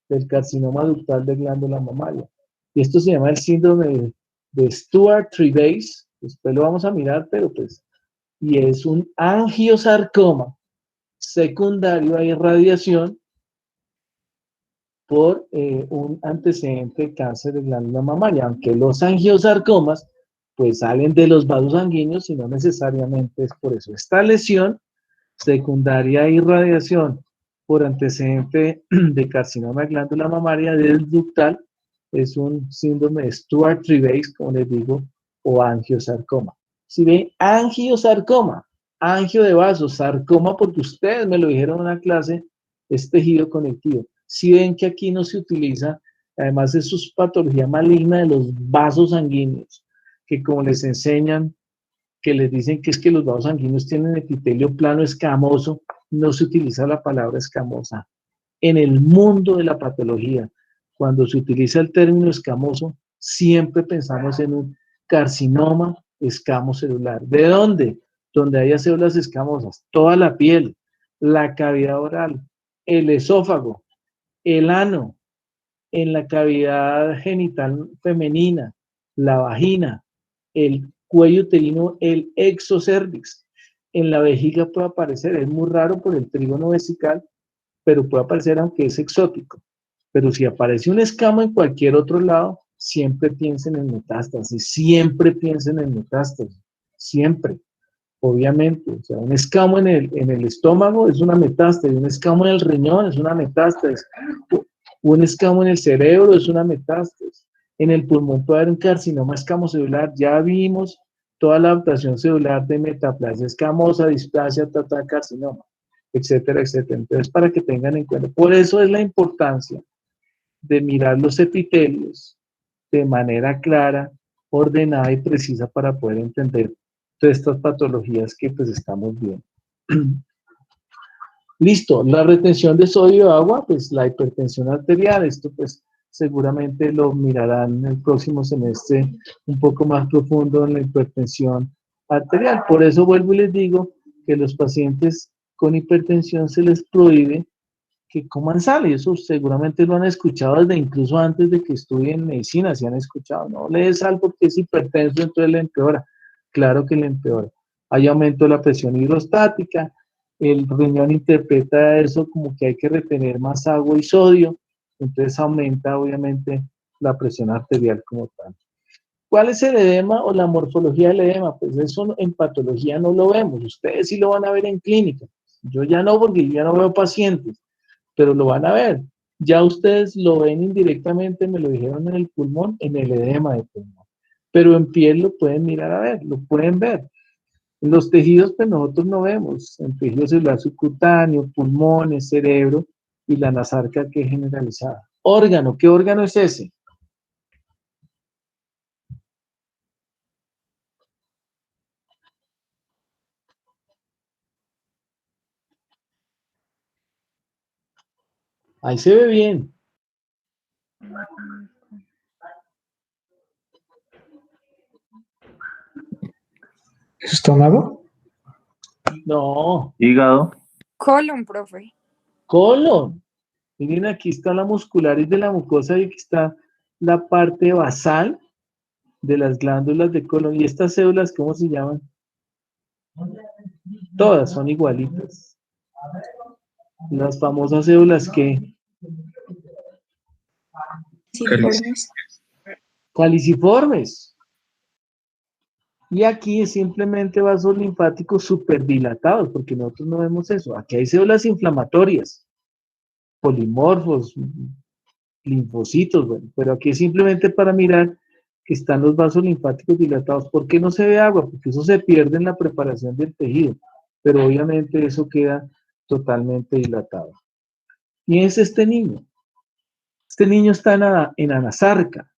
Speaker 1: del carcinoma ductal de glándula mamaria. Y esto se llama el síndrome de Stewart-Treves, después lo vamos a mirar, pero pues, y es un angiosarcoma secundario a irradiación por un antecedente de cáncer de glándula mamaria, aunque los angiosarcomas pues salen de los vasos sanguíneos y no necesariamente es por eso. Esta lesión secundaria a irradiación por antecedente de carcinoma de glándula mamaria del ductal es un síndrome de Stewart-Treves, como les digo, o angiosarcoma. Si ven angiosarcoma, angio de vasos, sarcoma porque ustedes me lo dijeron en una clase, es tejido conectivo. Si ven que aquí no se utiliza, además de su patología maligna de los vasos sanguíneos, que como les enseñan, que les dicen que es que los vasos sanguíneos tienen epitelio plano escamoso, no se utiliza la palabra escamosa. En el mundo de la patología, cuando se utiliza el término escamoso, siempre pensamos en un carcinoma escamocelular. ¿De dónde? Donde haya células escamosas, toda la piel, la cavidad oral, el esófago, el ano, en la cavidad genital femenina, la vagina, el cuello uterino, el exocervix. En la vejiga puede aparecer, es muy raro por el trígono vesical, pero puede aparecer aunque es exótico. Pero si aparece un escamo en cualquier otro lado, siempre piensen en metástasis, siempre piensen en metástasis, siempre. Obviamente, o sea, un escamo en el estómago es una metástasis, un escamo en el riñón es una metástasis, un escamo en el cerebro es una metástasis, en el pulmón puede haber un carcinoma escamocelular, ya vimos toda la adaptación celular de metaplasia escamosa, displasia, carcinoma, etcétera, etcétera. Entonces, para que tengan en cuenta, por eso es la importancia de mirar los epitelios de manera clara, ordenada y precisa para poder entender todas estas patologías que pues estamos viendo. Listo, la retención de sodio y agua, pues la hipertensión arterial, esto pues seguramente lo mirarán en el próximo semestre un poco más profundo en la hipertensión arterial. Por eso vuelvo y les digo que los pacientes con hipertensión se les prohíbe que coman sal, y eso seguramente lo han escuchado desde incluso antes de que estudien medicina, si han escuchado, no le des sal porque es hipertenso, entonces le empeora. Claro que le empeora. Hay aumento de la presión hidrostática, el riñón interpreta eso como que hay que retener más agua y sodio, entonces aumenta obviamente la presión arterial como tal. ¿Cuál es el edema o la morfología del edema? Pues eso en patología no lo vemos, ustedes sí lo van a ver en clínica, yo ya no, porque ya no veo pacientes, pero lo van a ver. Ya ustedes lo ven indirectamente, me lo dijeron en el pulmón, en el edema de pulmón. Pero en piel lo pueden mirar a ver, lo pueden ver. En los tejidos, pues nosotros no vemos. En tejido celular subcutáneo, pulmones, cerebro y la nasarca que es generalizada. Órgano, ¿qué órgano es ese? Ahí se ve bien.
Speaker 12: ¿Estómago?
Speaker 1: No.
Speaker 9: Hígado.
Speaker 6: Colon, profe.
Speaker 1: Colon. Miren, aquí está la muscularis de la mucosa y aquí está la parte basal de las glándulas de colon. ¿Y estas células cómo se llaman? Todas son igualitas. Las famosas células que... Caliciformes. Y aquí es simplemente vasos linfáticos superdilatados, porque nosotros no vemos eso. Aquí hay células inflamatorias, polimorfos, linfocitos, bueno, pero aquí es simplemente para mirar que están los vasos linfáticos dilatados. ¿Por qué no se ve agua? Porque eso se pierde en la preparación del tejido, pero obviamente eso queda totalmente dilatado. Y es este niño. Este niño está en anasarca,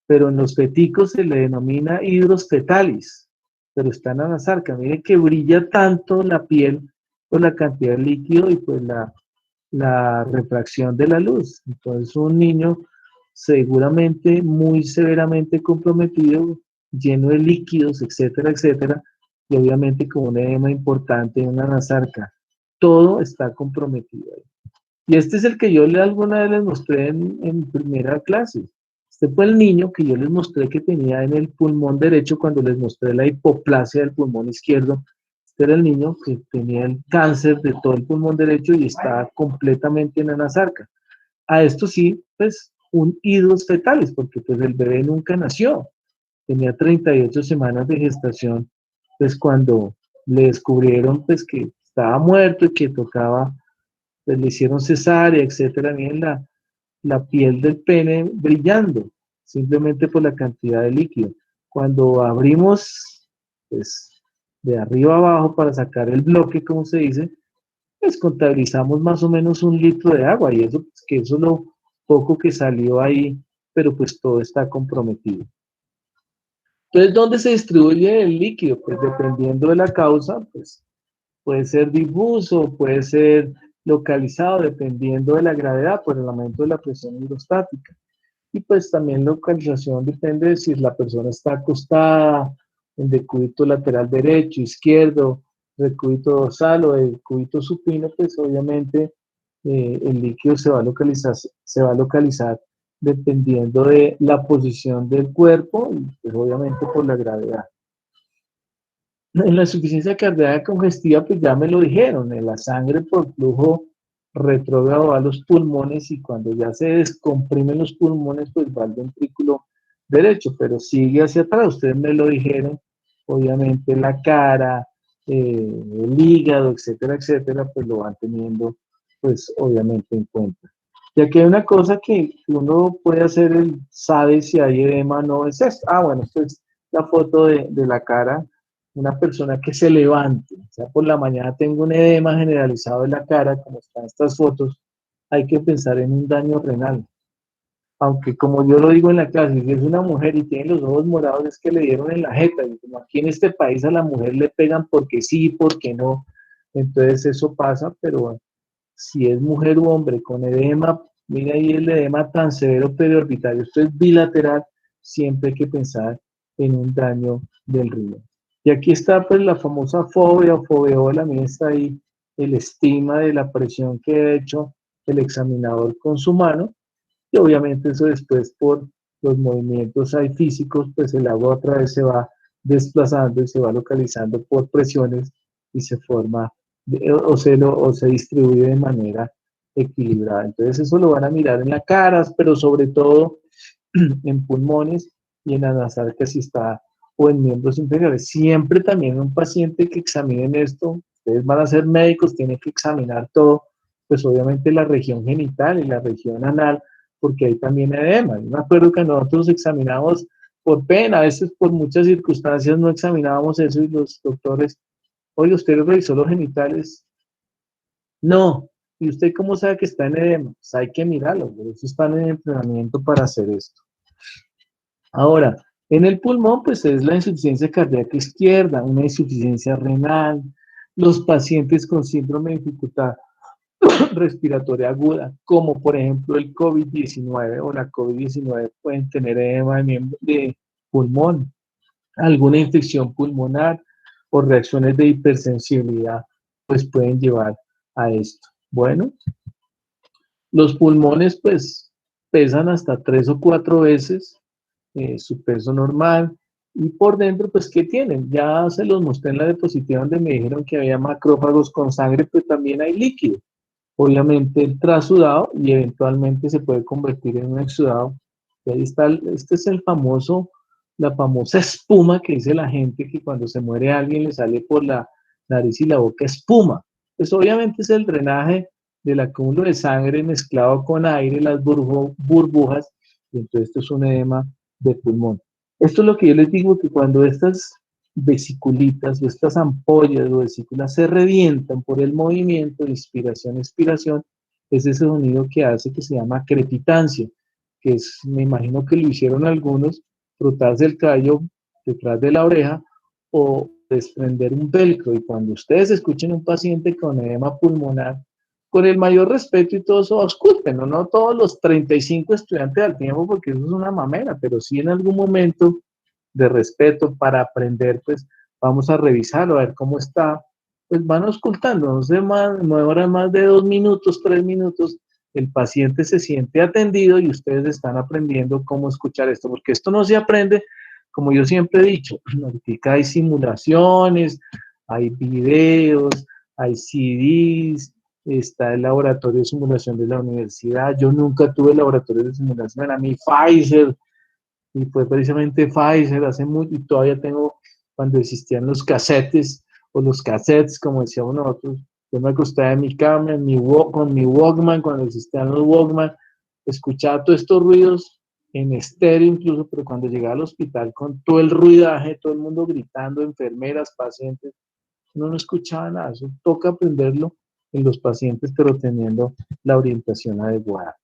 Speaker 1: pero en los feticos se le denomina hidros fetalis, pero está en anasarca. Miren que brilla tanto la piel por la cantidad de líquido y pues la refracción de la luz. Entonces un niño seguramente muy severamente comprometido, lleno de líquidos, etcétera, etcétera, y obviamente con un edema importante en una anasarca. Todo está comprometido ahí. Y este es el que yo alguna vez les mostré en primera clase. Este fue el niño que yo les mostré que tenía en el pulmón derecho cuando les mostré la hipoplasia del pulmón izquierdo. Este era el niño que tenía el cáncer de todo el pulmón derecho y estaba completamente en anasarca. A esto sí, pues, un hidros fetales, porque pues el bebé nunca nació. Tenía 38 semanas de gestación, pues cuando le descubrieron pues que estaba muerto y que tocaba, pues le hicieron cesárea, etcétera, miren la piel del pene brillando, simplemente por la cantidad de líquido. Cuando abrimos, pues, de arriba abajo para sacar el bloque, como se dice, pues contabilizamos más o menos 1 litro de agua, y eso, pues, que eso es lo poco que salió ahí, pero pues todo está comprometido. Entonces, ¿dónde se distribuye el líquido? Pues dependiendo de la causa, pues puede ser difuso, puede ser localizado, dependiendo de la gravedad, por el aumento de la presión hidrostática. Y pues también localización depende de si la persona está acostada, en decúbito lateral derecho, izquierdo, decúbito dorsal o decúbito supino, pues obviamente el líquido se va a localizar dependiendo de la posición del cuerpo y pues obviamente por la gravedad. En la insuficiencia cardíaca congestiva, pues ya me lo dijeron, en la sangre por flujo retrógrado va a los pulmones y cuando ya se descomprimen los pulmones, pues va al ventrículo derecho, pero sigue hacia atrás, ustedes me lo dijeron, obviamente la cara, el hígado, etcétera, etcétera, pues lo van teniendo, pues obviamente en cuenta. Y aquí hay una cosa que uno puede hacer, sabe si hay edema o no, es esto. Ah, bueno, esto es la foto de la cara, una persona que se levante, o sea, por la mañana tengo un edema generalizado de la cara, como están estas fotos, hay que pensar en un daño renal. Aunque como yo lo digo en la clase, si es una mujer y tiene los ojos morados es que le dieron en la jeta, y como aquí en este país a la mujer le pegan porque sí, porque no, entonces eso pasa, pero si es mujer u hombre con edema, mira ahí el edema tan severo periorbitario, esto es bilateral, siempre hay que pensar en un daño del riñón. Y aquí está pues la famosa fobia o foveola, también está ahí el estima de la presión que ha hecho el examinador con su mano, y obviamente eso después por los movimientos ahí físicos, pues el agua otra vez se va desplazando y se va localizando por presiones y se forma o se distribuye de manera equilibrada. Entonces eso lo van a mirar en las caras, pero sobre todo en pulmones y en la nasal que si está, o en miembros inferiores. Siempre también un paciente que examinen esto, ustedes van a ser médicos, tienen que examinar todo, pues obviamente la región genital y la región anal, porque ahí también hay edema. Yo me acuerdo que nosotros examinamos por pena, a veces por muchas circunstancias no examinábamos eso y los doctores, oye, ¿usted revisó los genitales? No. ¿Y usted cómo sabe que está en edema? Pues hay que mirarlo, por eso están en entrenamiento para hacer esto. Ahora, en el pulmón, pues es la insuficiencia cardíaca izquierda, una insuficiencia renal, los pacientes con síndrome de dificultad respiratoria aguda, como por ejemplo el COVID-19 o la COVID-19, pueden tener edema de pulmón, alguna infección pulmonar o reacciones de hipersensibilidad, pues pueden llevar a esto. Bueno, los pulmones pues pesan hasta 3 o 4 veces su peso normal, y por dentro pues ¿qué tienen? Ya se los mostré en la diapositiva donde me dijeron que había macrófagos con sangre, pero también hay líquido. Obviamente el trasudado y eventualmente se puede convertir en un exudado. Y ahí está, este es la famosa espuma que dice la gente que cuando se muere alguien le sale por la nariz y la boca espuma. Pues obviamente es el drenaje del acúmulo de sangre mezclado con aire, las burbujas, y entonces esto es un edema de pulmón. Esto es lo que yo les digo, que cuando estas vesiculitas o estas ampollas o vesículas se revientan por el movimiento de inspiración-expiración, es ese sonido que hace que se llama crepitancia, que es, me imagino que lo hicieron algunos, frotarse el cabello detrás de la oreja o desprender un velcro. Y cuando ustedes escuchen un paciente con edema pulmonar, con el mayor respeto y todo eso, ausculten, no todos los 35 estudiantes al tiempo, porque eso es una mamera, pero sí en algún momento de respeto para aprender, pues vamos a revisarlo, a ver cómo está, pues van auscultando, no demora más de 2 minutos, 3 minutos, el paciente se siente atendido y ustedes están aprendiendo cómo escuchar esto, porque esto no se aprende, como yo siempre he dicho, ahorita hay simulaciones, hay videos, hay CDs, está el laboratorio de simulación de la universidad. Yo nunca tuve laboratorio de simulación, a mí Pfizer, y fue precisamente Pfizer hace mucho, y todavía tengo, cuando existían los casetes, o los cassettes, como decíamos nosotros, yo me acostaba en mi cama, con mi Walkman, cuando existían los Walkman, escuchaba todos estos ruidos en estéreo incluso, pero cuando llegaba al hospital con todo el ruidaje, todo el mundo gritando, enfermeras, pacientes, uno no escuchaba nada. Eso toca aprenderlo en los pacientes, pero teniendo la orientación adecuada.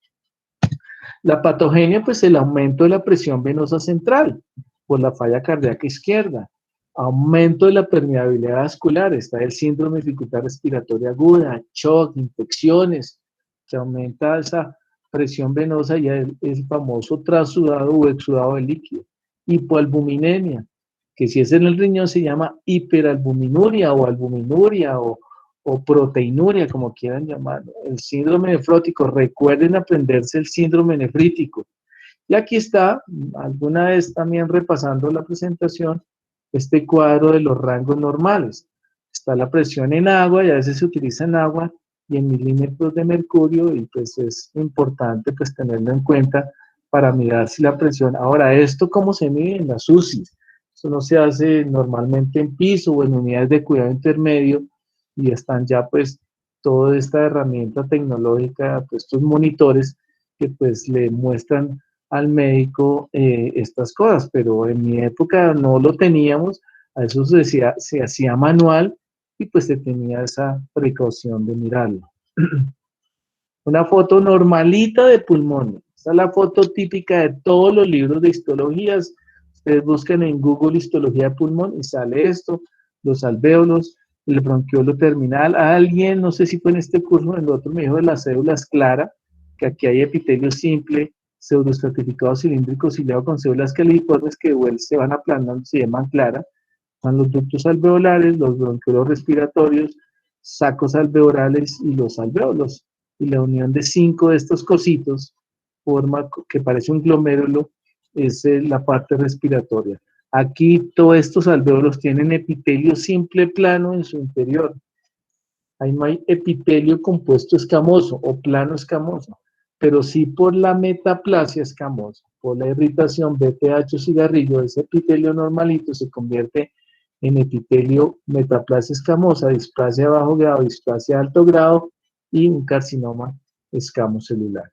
Speaker 1: La patogenia, pues el aumento de la presión venosa central por la falla cardíaca izquierda, aumento de la permeabilidad vascular, está el síndrome de dificultad respiratoria aguda, shock, infecciones, se aumenta esa presión venosa y el famoso trasudado o exudado de líquido, hipoalbuminemia, que si es en el riñón se llama hiperalbuminuria o albuminuria o proteinuria, como quieran llamarlo, el síndrome nefrótico. Recuerden aprenderse el síndrome nefrítico. Y aquí está, alguna vez también repasando la presentación, este cuadro de los rangos normales. Está la presión en agua, y a veces se utiliza en agua y en milímetros de mercurio, y pues es importante pues tenerlo en cuenta para mirar si la presión. Ahora, ¿esto cómo se mide? En las UCIs. Esto no se hace normalmente en piso o en unidades de cuidado intermedio, y están ya pues toda esta herramienta tecnológica, pues estos monitores que pues le muestran al médico estas cosas, pero en mi época no lo teníamos, a eso se hacía manual y pues se tenía esa precaución de mirarlo. Una foto normalita de pulmón, esta es la foto típica de todos los libros de histologías. Ustedes buscan en Google histología de pulmón y sale esto, los alvéolos, el bronquiolo terminal. Alguien, no sé si fue en este curso o en el otro, me dijo de las células clara, que aquí hay epitelio simple, pseudoestratificado cilíndrico ciliado con células califormes que se van aplanando, se llaman clara, Están los ductos alveolares, los bronquiolos respiratorios, sacos alveolares y los alvéolos. Y la unión de 5 de estos cositos forma que parece un glomérulo, es la parte respiratoria. Aquí todos estos alvéolos tienen epitelio simple plano en su interior. Ahí no hay epitelio compuesto escamoso o plano escamoso, pero sí por la metaplasia escamosa, por la irritación BPH o cigarrillo, ese epitelio normalito se convierte en epitelio metaplasia escamosa, displasia de bajo grado, displasia de alto grado y un carcinoma escamocelular.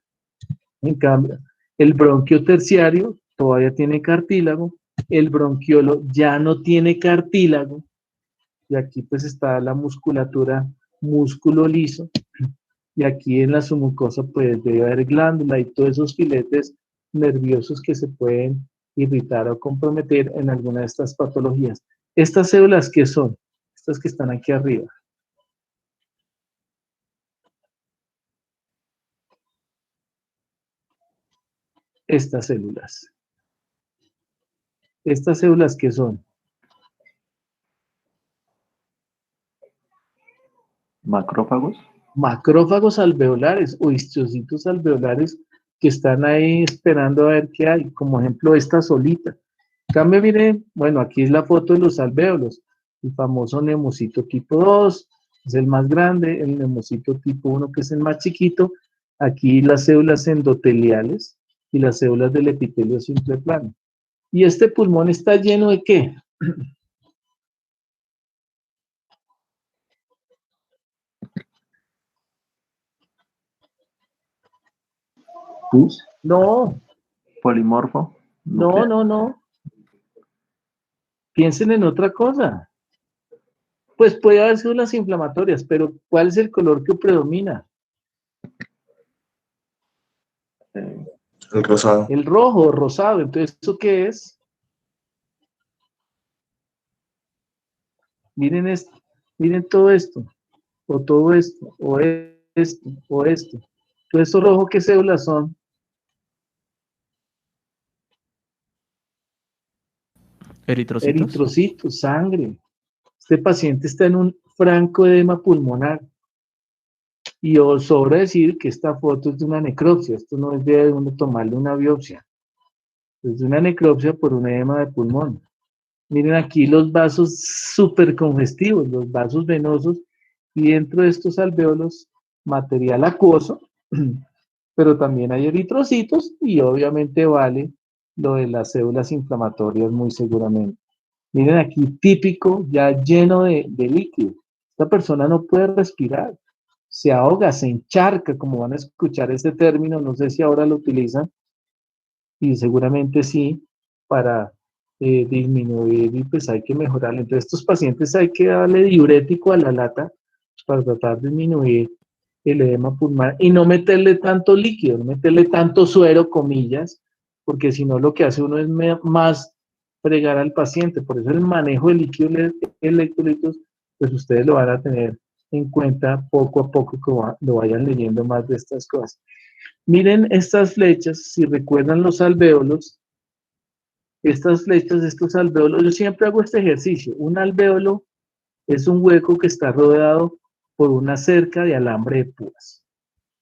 Speaker 1: En cambio, el bronquio terciario todavía tiene cartílago, el bronquiolo ya no tiene cartílago, y aquí pues está la musculatura, músculo liso, y aquí en la submucosa pues debe haber glándula y todos esos filetes nerviosos que se pueden irritar o comprometer en alguna de estas patologías. ¿Estas células qué son? Estas que están aquí arriba. Estas células. ¿Estas células qué son?
Speaker 9: ¿Macrófagos?
Speaker 1: Macrófagos alveolares o histocitos alveolares que están ahí esperando a ver qué hay, como ejemplo esta solita. En cambio, miren, bueno, aquí es la foto de los alvéolos, el famoso nemocito tipo 2, es el más grande, el nemocito tipo 1 que es el más chiquito, aquí las células endoteliales y las células del epitelio simple plano. ¿Y este pulmón está lleno de qué?
Speaker 9: ¿Pus?
Speaker 1: No,
Speaker 9: ¿Polimorfo?
Speaker 1: no. Piensen en otra cosa. Pues puede haber células inflamatorias, pero ¿cuál es el color que predomina?
Speaker 2: El rosado.
Speaker 1: El rojo o rosado. Entonces, ¿eso qué es? Miren esto, miren todo esto, o todo esto, o esto, o esto. Todo esto rojo, ¿qué células son?
Speaker 10: Eritrocitos.
Speaker 1: Eritrocitos, sangre. Este paciente está en un franco edema pulmonar. Y os sobra decir que esta foto es de una necropsia. Esto no es de uno tomarle una biopsia. Es de una necropsia por un edema de pulmón. Miren aquí los vasos súper congestivos, los vasos venosos, y dentro de estos alvéolos, material acuoso, pero también hay eritrocitos y obviamente vale lo de las células inflamatorias muy seguramente. Miren aquí, típico, ya lleno de líquido. Esta persona no puede respirar, se ahoga, se encharca, como van a escuchar este término, no sé si ahora lo utilizan, y seguramente sí, para disminuir y pues hay que mejorarlo. Entonces estos pacientes hay que darle diurético a la lata para tratar de disminuir el edema pulmonar y no meterle tanto líquido, no meterle tanto suero, comillas, porque si no lo que hace uno es más fregar al paciente. Por eso el manejo de líquidos electrolitos, pues ustedes lo van a tener en cuenta poco a poco que lo vayan leyendo más de estas cosas. Miren estas flechas, si recuerdan los alvéolos, estas flechas, estos alvéolos, yo siempre hago este ejercicio. Un alvéolo es un hueco que está rodeado por una cerca de alambre de púas.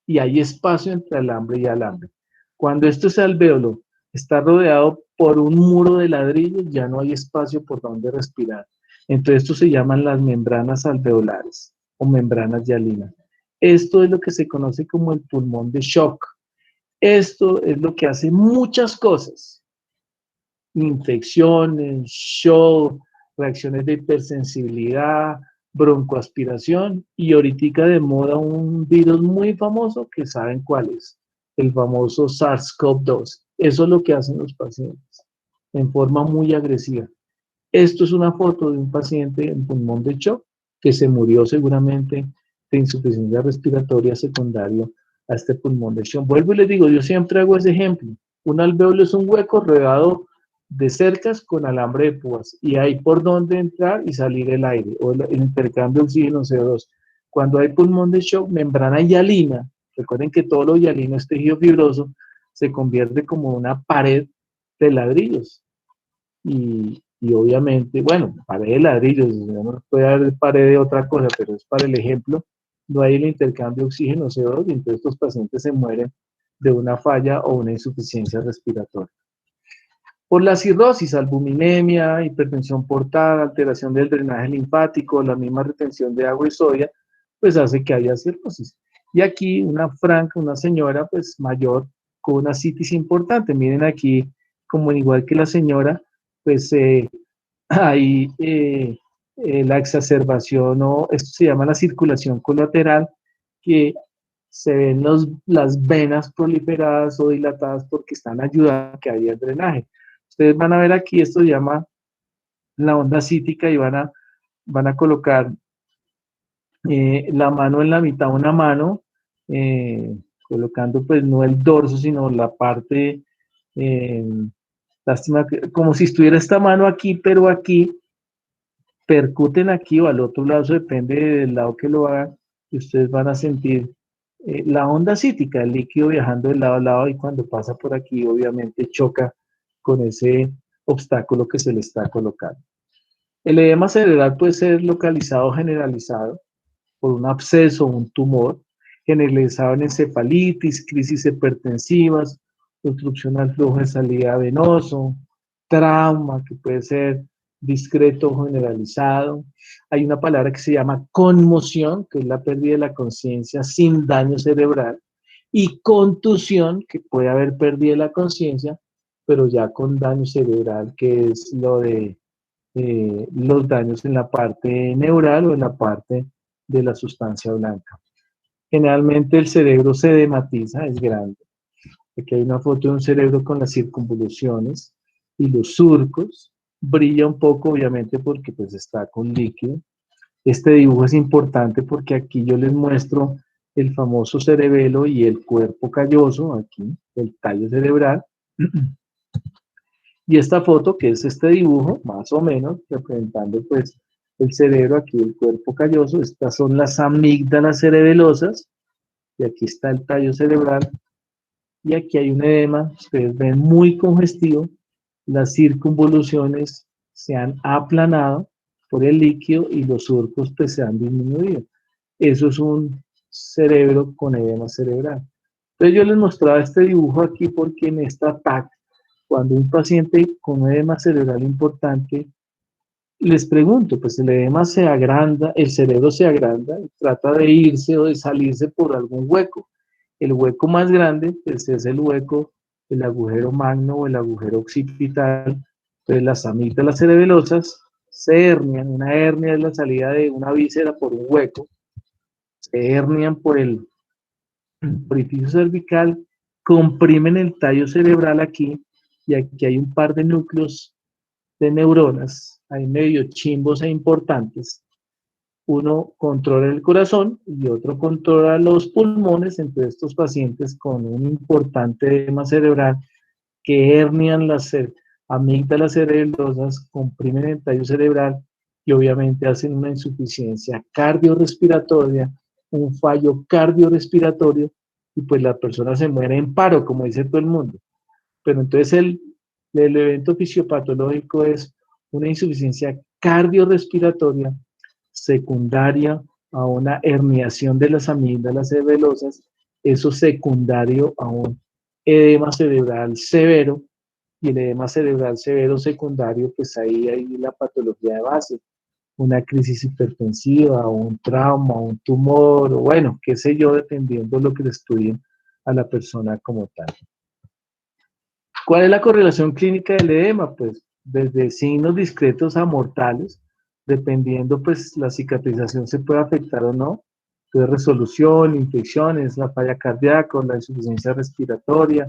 Speaker 1: Y hay espacio entre alambre y alambre. Cuando este alvéolo está rodeado por un muro de ladrillo, ya no hay espacio por donde respirar. Entonces, esto se llaman las membranas alveolares o membranas hialinas. Esto es lo que se conoce como el pulmón de Schuch. Esto es lo que hace muchas cosas. Infecciones, shock, reacciones de hipersensibilidad, broncoaspiración y ahorita de moda un virus muy famoso que saben cuál es, el famoso SARS-CoV-2. Eso es lo que hacen los pacientes en forma muy agresiva. Esto es una foto de un paciente en pulmón de Schuch que se murió seguramente de insuficiencia respiratoria secundaria a este pulmón de Schuch. Vuelvo y les digo, yo siempre hago ese ejemplo. Un alvéolo es un hueco rodeado de cercas con alambre de púas y hay por donde entrar y salir el aire o el intercambio de oxígeno CO2. Cuando hay pulmón de Schuch, membrana hialina, recuerden que todo lo hialino es tejido fibroso, se convierte como una pared de ladrillos y y obviamente, bueno, pared de ladrillos, no puede haber pared de otra cosa, pero es para el ejemplo, no hay el intercambio de oxígeno CO2 y entonces estos pacientes se mueren de una falla o una insuficiencia respiratoria. Por la cirrosis, albuminemia, hipertensión portal, alteración del drenaje linfático, la misma retención de agua y sodio, pues hace que haya cirrosis. Y aquí una franca, una señora pues mayor con una citis importante. Miren aquí, como igual que la señora, pues hay la exacerbación, o esto se llama la circulación colateral, que se ven las venas proliferadas o dilatadas porque están ayudando a que haya drenaje. Ustedes van a ver aquí, esto se llama la onda cítica y van a colocar la mano en la mitad, una mano, colocando pues no el dorso, sino la parte, lástima, como si estuviera esta mano aquí, pero aquí, percuten aquí o al otro lado, eso depende del lado que lo hagan, y ustedes van a sentir la onda cítica, el líquido viajando de lado a lado, y cuando pasa por aquí, obviamente choca con ese obstáculo que se le está colocando. El edema cerebral puede ser localizado o generalizado por un absceso o un tumor, generalizado en encefalitis, crisis hipertensivas, obstrucción al flujo de salida venoso, trauma, que puede ser discreto o generalizado. Hay una palabra que se llama conmoción, que es la pérdida de la conciencia sin daño cerebral, y contusión, que puede haber pérdida de la conciencia, pero ya con daño cerebral, que es lo de los daños en la parte neural o en la parte de la sustancia blanca. Generalmente el cerebro se edematiza, es grande. Aquí hay una foto de un cerebro con las circunvoluciones y los surcos. Brilla un poco, obviamente, porque pues está con líquido. Este dibujo es importante porque aquí yo les muestro el famoso cerebelo y el cuerpo calloso, aquí, el tallo cerebral. Y esta foto, que es este dibujo, más o menos, representando pues el cerebro, aquí el cuerpo calloso, estas son las amígdalas cerebelosas, y aquí está el tallo cerebral, y aquí hay un edema, ustedes ven muy congestivo, las circunvoluciones se han aplanado por el líquido y los surcos pues se han disminuido. Eso es un cerebro con edema cerebral. Entonces yo les mostraba este dibujo aquí porque en esta TAC, cuando un paciente con un edema cerebral importante, les pregunto, pues el edema se agranda, el cerebro se agranda, y trata de irse o de salirse por algún hueco. El hueco más grande, pues es el hueco, el agujero magno o el agujero occipital. Entonces las amígdalas cerebelosas se hernian, una hernia es la salida de una víscera por un hueco, se hernian por el orificio cervical, comprimen el tallo cerebral aquí, y aquí hay un par de núcleos de neuronas, hay medio chimbos e importantes. Uno controla el corazón y otro controla los pulmones entre estos pacientes con un importante edema cerebral que hernian las amígdalas cerebelosas, comprimen el tallo cerebral y obviamente hacen una insuficiencia cardiorrespiratoria, un fallo cardiorrespiratorio y pues la persona se muere en paro, como dice todo el mundo. Pero entonces el evento fisiopatológico es una insuficiencia cardiorrespiratoria secundaria a una herniación de las amígdalas cerebelosas, eso secundario a un edema cerebral severo, y el edema cerebral severo secundario, pues ahí hay la patología de base, una crisis hipertensiva, o un trauma, o un tumor, o bueno, qué sé yo, dependiendo de lo que le estudien a la persona como tal. ¿Cuál es la correlación clínica del edema? Pues desde signos discretos a mortales, dependiendo pues la cicatrización se puede afectar o no. Entonces resolución, infecciones, la falla cardíaca, la insuficiencia respiratoria.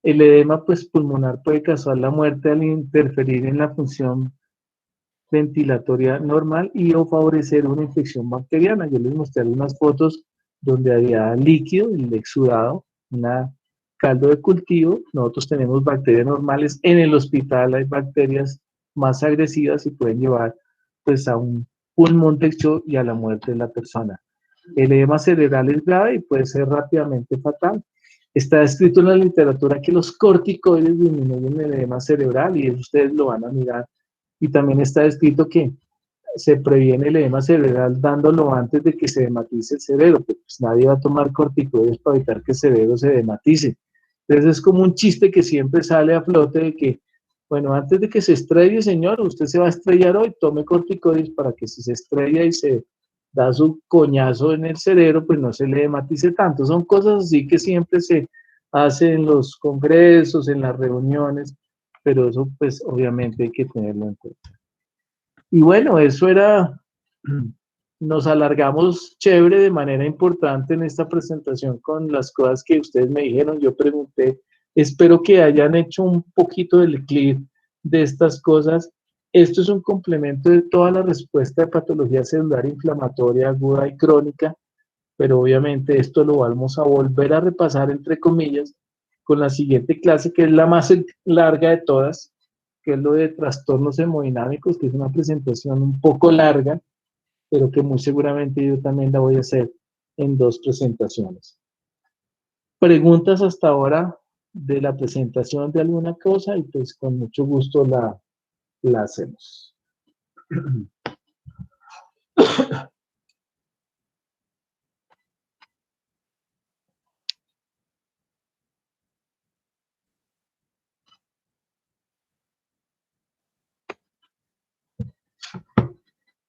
Speaker 1: El edema pues pulmonar puede causar la muerte al interferir en la función ventilatoria normal y o favorecer una infección bacteriana. Yo les mostré algunas fotos donde había líquido, el exudado, una caldo de cultivo. Nosotros tenemos bacterias normales. En el hospital hay bacterias más agresivas y pueden llevar pues a un pulmón texto y a la muerte de la persona. El edema cerebral es grave y puede ser rápidamente fatal. Está escrito en la literatura que los corticoides disminuyen el edema cerebral y eso ustedes lo van a mirar Y también está escrito que se previene el edema cerebral dándolo antes de que se edematice el cerebro, porque pues nadie va a tomar corticoides para evitar que el cerebro se edematice. Entonces es como un chiste que siempre sale a flote de que, bueno, antes de que se estrelle, señor, usted se va a estrellar hoy, tome corticoides para que si se estrella y se da su coñazo en el cerebro, pues no se le edematice tanto. Son cosas así que siempre se hacen en los congresos, en las reuniones, pero eso pues obviamente hay que tenerlo en cuenta. Y bueno, eso era, nos alargamos chévere de manera importante en esta presentación con las cosas que ustedes me dijeron, yo pregunté, espero que hayan hecho un poquito del clip de estas cosas. Esto es un complemento de toda la respuesta de patología celular inflamatoria aguda y crónica, pero obviamente esto lo vamos a volver a repasar entre comillas con la siguiente clase, que es la más larga de todas, que es lo de trastornos hemodinámicos, que es una presentación un poco larga, pero que muy seguramente yo también la voy a hacer en 2 presentaciones. ¿Preguntas hasta ahora de la presentación de alguna cosa? Y pues con mucho gusto la hacemos.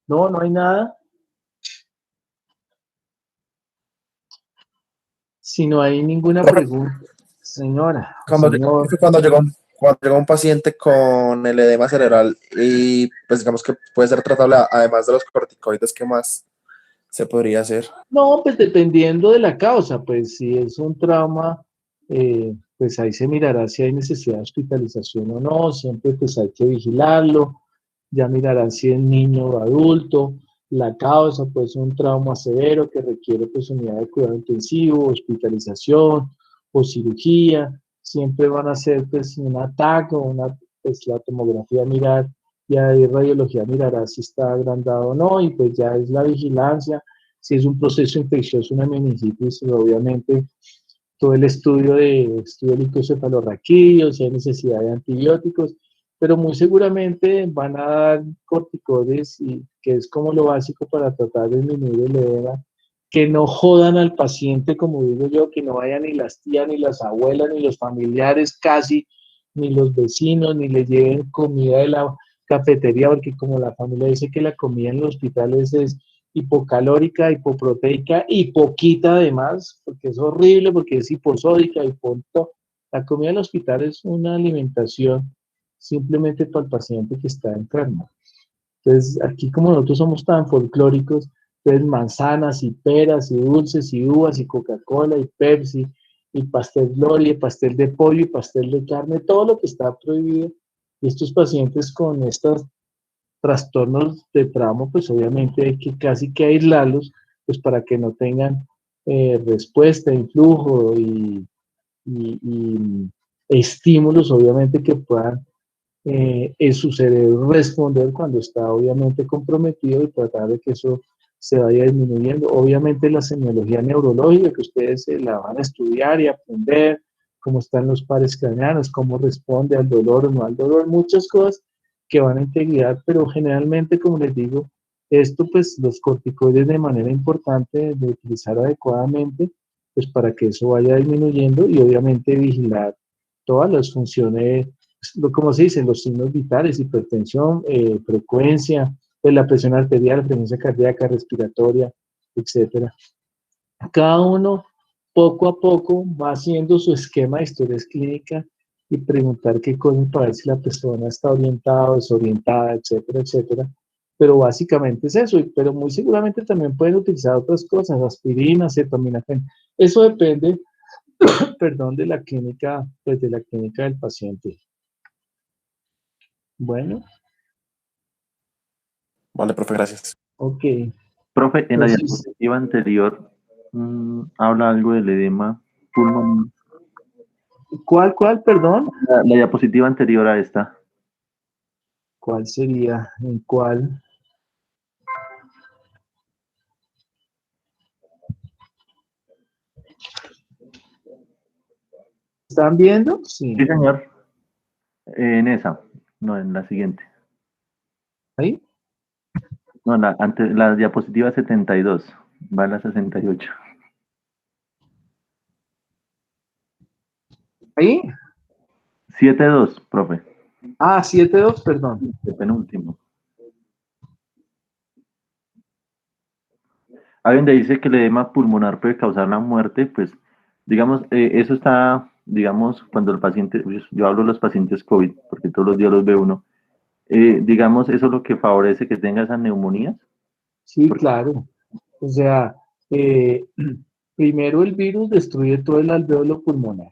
Speaker 1: No, no hay nada. Si no hay ninguna pregunta, señora, señor.
Speaker 2: Cuando llegó un paciente con el edema cerebral y pues digamos que puede ser tratable además de los corticoides, ¿qué más se podría hacer?
Speaker 1: No, pues dependiendo de la causa, pues si es un trauma, pues ahí se mirará si hay necesidad de hospitalización o no, siempre pues hay que vigilarlo, ya mirarán si es niño o adulto, la causa pues un trauma severo que requiere pues unidad de cuidado intensivo, hospitalización o cirugía, siempre van a hacer pues un ataque o una, pues la tomografía mirar, ya de radiología mirará si está agrandado o no, y pues ya es la vigilancia. Si es un proceso infeccioso, una meningitis, obviamente todo el estudio de licocefalorraquídeo, si hay necesidad de antibióticos, pero muy seguramente van a dar corticoides, y, que es como lo básico para tratar de disminuir el edema, que no jodan al paciente, como digo yo, que no vayan ni las tías, ni las abuelas, ni los familiares casi, ni los vecinos, ni le lleven comida de la cafetería, porque como la familia dice que la comida en los hospitales es hipocalórica, hipoproteica y poquita además, porque es horrible, porque es hiposódica, la comida del hospital es una alimentación simplemente para el paciente que está enfermo. Entonces, aquí como nosotros somos tan folclóricos, entonces manzanas y peras y dulces y uvas y Coca-Cola y Pepsi y pastel Gloria, y pastel de pollo y pastel de carne, todo lo que está prohibido. Y estos pacientes con estos trastornos de trauma, pues obviamente hay que casi que aislarlos, pues para que no tengan respuesta, influjo y estímulos, obviamente, que puedan en su cerebro responder cuando está obviamente comprometido, y tratar de que eso se vaya disminuyendo. Obviamente la semiología neurológica, que ustedes la van a estudiar y aprender, cómo están los pares craneanos, cómo responde al dolor o no al dolor, muchas cosas que van a integrar, pero generalmente, como les digo, esto pues los corticoides de manera importante de utilizar adecuadamente, pues para que eso vaya disminuyendo, y obviamente vigilar todas las funciones, como se dice, los signos vitales, hipertensión, frecuencia, pues la presión arterial, frecuencia cardíaca, respiratoria, etcétera. Cada uno poco a poco va haciendo su esquema de historias clínicas y preguntar qué cosas para ver si la persona está orientada o desorientada, etcétera, etcétera. Pero básicamente es eso, pero muy seguramente también pueden utilizar otras cosas, aspirina, acetaminofén. Eso depende, perdón, de la clínica, pues de la clínica del paciente. Bueno.
Speaker 2: Vale, profe, gracias.
Speaker 1: Ok.
Speaker 9: Profe, en la
Speaker 1: Entonces,
Speaker 9: diapositiva anterior habla algo del edema pulmonar.
Speaker 1: ¿Cuál, perdón?
Speaker 9: La diapositiva anterior a esta.
Speaker 1: ¿Cuál sería? ¿En cuál? ¿Están viendo? Sí.
Speaker 9: Sí, señor. En esa, no, en la siguiente.
Speaker 1: ¿Ahí?
Speaker 9: No, la diapositiva 72, va a la 68.
Speaker 1: ¿Ahí?
Speaker 9: 7.2, profe,
Speaker 1: 7.2, perdón.
Speaker 9: el penúltimo. Ahí donde dice que el edema pulmonar puede causar la muerte, pues, digamos, eso está, digamos, cuando el paciente, yo hablo de los pacientes COVID, porque todos los días los ve uno, digamos, eso es lo que favorece que tenga esas neumonías.
Speaker 1: Sí, claro. O sea, primero el virus destruye todo el alvéolo pulmonar.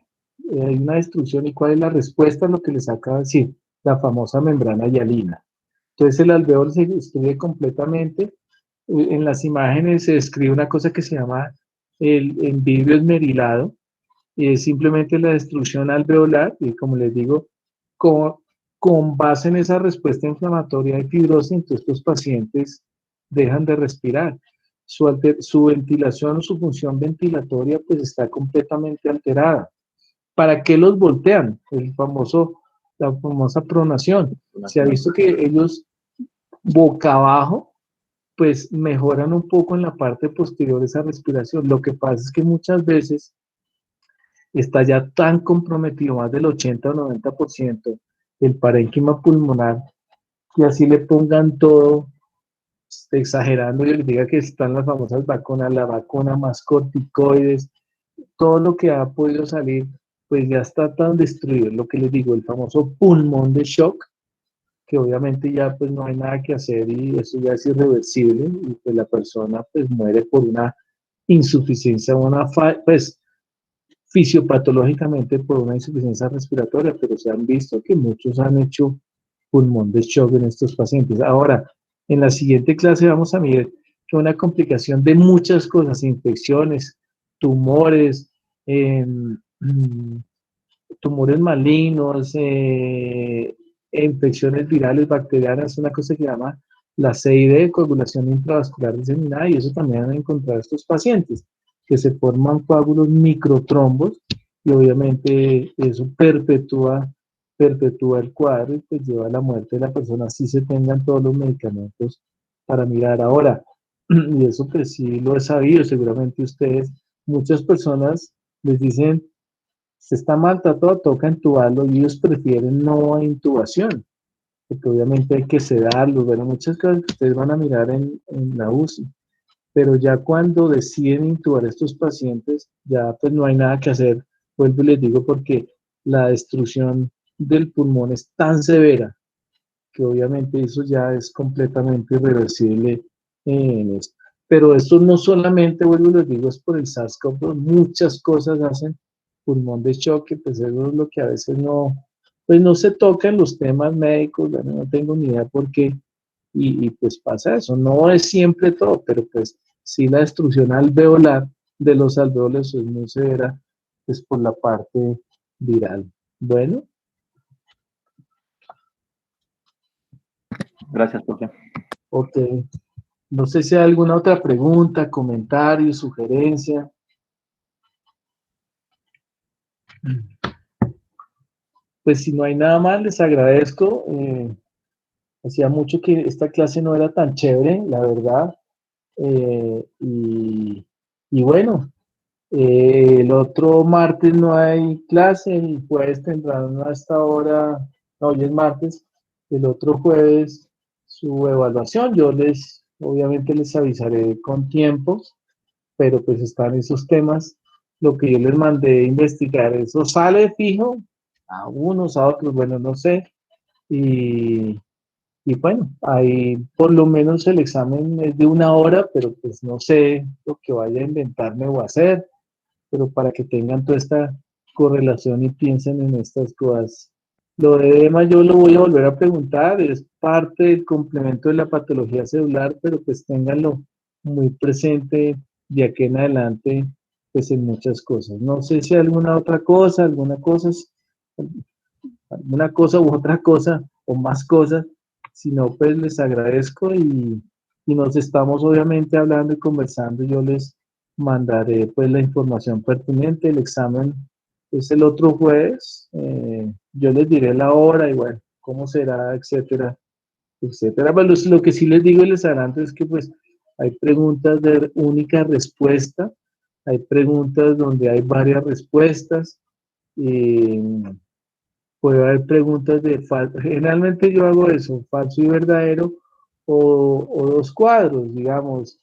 Speaker 1: Hay una destrucción, ¿y cuál es la respuesta a lo que les acaba de decir? La famosa membrana hialina. Entonces el alvéolo se destruye completamente. En las imágenes se describe una cosa que se llama el envidio esmerilado, y es simplemente la destrucción alveolar, y como les digo, con base en esa respuesta inflamatoria y fibrosa, entonces estos pacientes dejan de respirar. Su ventilación o su función ventilatoria pues está completamente alterada. ¿Para qué los voltean? La famosa pronación. Se ha visto que ellos boca abajo pues mejoran un poco en la parte posterior de esa respiración. Lo que pasa es que muchas veces está ya tan comprometido, más del 80 o 90% el parénquima pulmonar, que así le pongan todo, exagerando, y les diga que están las famosas vacunas, la vacuna más corticoides, todo lo que ha podido salir, pues ya está tan destruido, lo que les digo, el famoso pulmón de shock, que obviamente ya pues no hay nada que hacer y eso ya es irreversible y pues la persona pues muere por una insuficiencia, pues fisiopatológicamente por una insuficiencia respiratoria, pero se han visto que muchos han hecho pulmón de shock en estos pacientes. Ahora, en la siguiente clase vamos a mirar que una complicación de muchas cosas, infecciones, tumores, tumores malignos, infecciones virales, bacterianas, una cosa que se llama la CID, coagulación intravascular diseminada, y eso también han encontrado estos pacientes, que se forman coágulos microtrombos, y obviamente eso perpetúa el cuadro y pues lleva a la muerte de la persona, si se tengan todos los medicamentos para mirar. Ahora, y eso pues sí lo he sabido, seguramente ustedes, muchas personas les dicen, se está maltratado, toca intubarlo, y ellos prefieren no intubación, porque obviamente hay que sedarlo, bueno, muchas cosas que ustedes van a mirar en la UCI, pero ya cuando deciden intubar a estos pacientes, ya pues no hay nada que hacer, vuelvo y les digo, porque la destrucción del pulmón es tan severa, que obviamente eso ya es completamente irreversible en esto. Pero esto no solamente, vuelvo y les digo, es por el SARS-CoV-2, muchas cosas hacen pulmón de choque, pues eso es lo que a veces pues no se toca en los temas médicos, bueno, no tengo ni idea por qué, y pues pasa eso, no es siempre todo, pero pues sí la destrucción alveolar de los alveolos es muy severa, pues por la parte viral. Bueno.
Speaker 9: Gracias, profe.
Speaker 1: Ok. No sé si hay alguna otra pregunta, comentario, sugerencia. Pues si no hay nada más, les agradezco. Hacía mucho que esta clase no era tan chévere, la verdad. Y bueno, el otro martes no hay clase, el jueves tendrán a esta hora, no, hoy es martes, el otro jueves su evaluación. Yo obviamente les avisaré con tiempo, pero pues están esos temas. Lo que yo les mandé a investigar, eso sale fijo, a unos, a otros, bueno, no sé. Y bueno, ahí por lo menos el examen es de 1 hora, pero pues no sé lo que vaya a inventarme o hacer, pero para que tengan toda esta correlación y piensen en estas cosas. Lo de edema yo lo voy a volver a preguntar, es parte del complemento de la patología celular, pero pues ténganlo muy presente de aquí en adelante, pues en muchas cosas. No sé si alguna otra cosa, alguna cosa u otra cosa, o más cosas, si no, pues les agradezco y nos estamos obviamente hablando y conversando. Yo les mandaré pues la información pertinente. El examen es el otro jueves. Yo les diré la hora y bueno, cómo será, etcétera, etcétera. Pero lo que sí les digo y les adelanto es que pues hay preguntas de única respuesta, hay preguntas donde hay varias respuestas, puede haber preguntas de falso. Generalmente yo hago eso, falso y verdadero, o dos cuadros, digamos.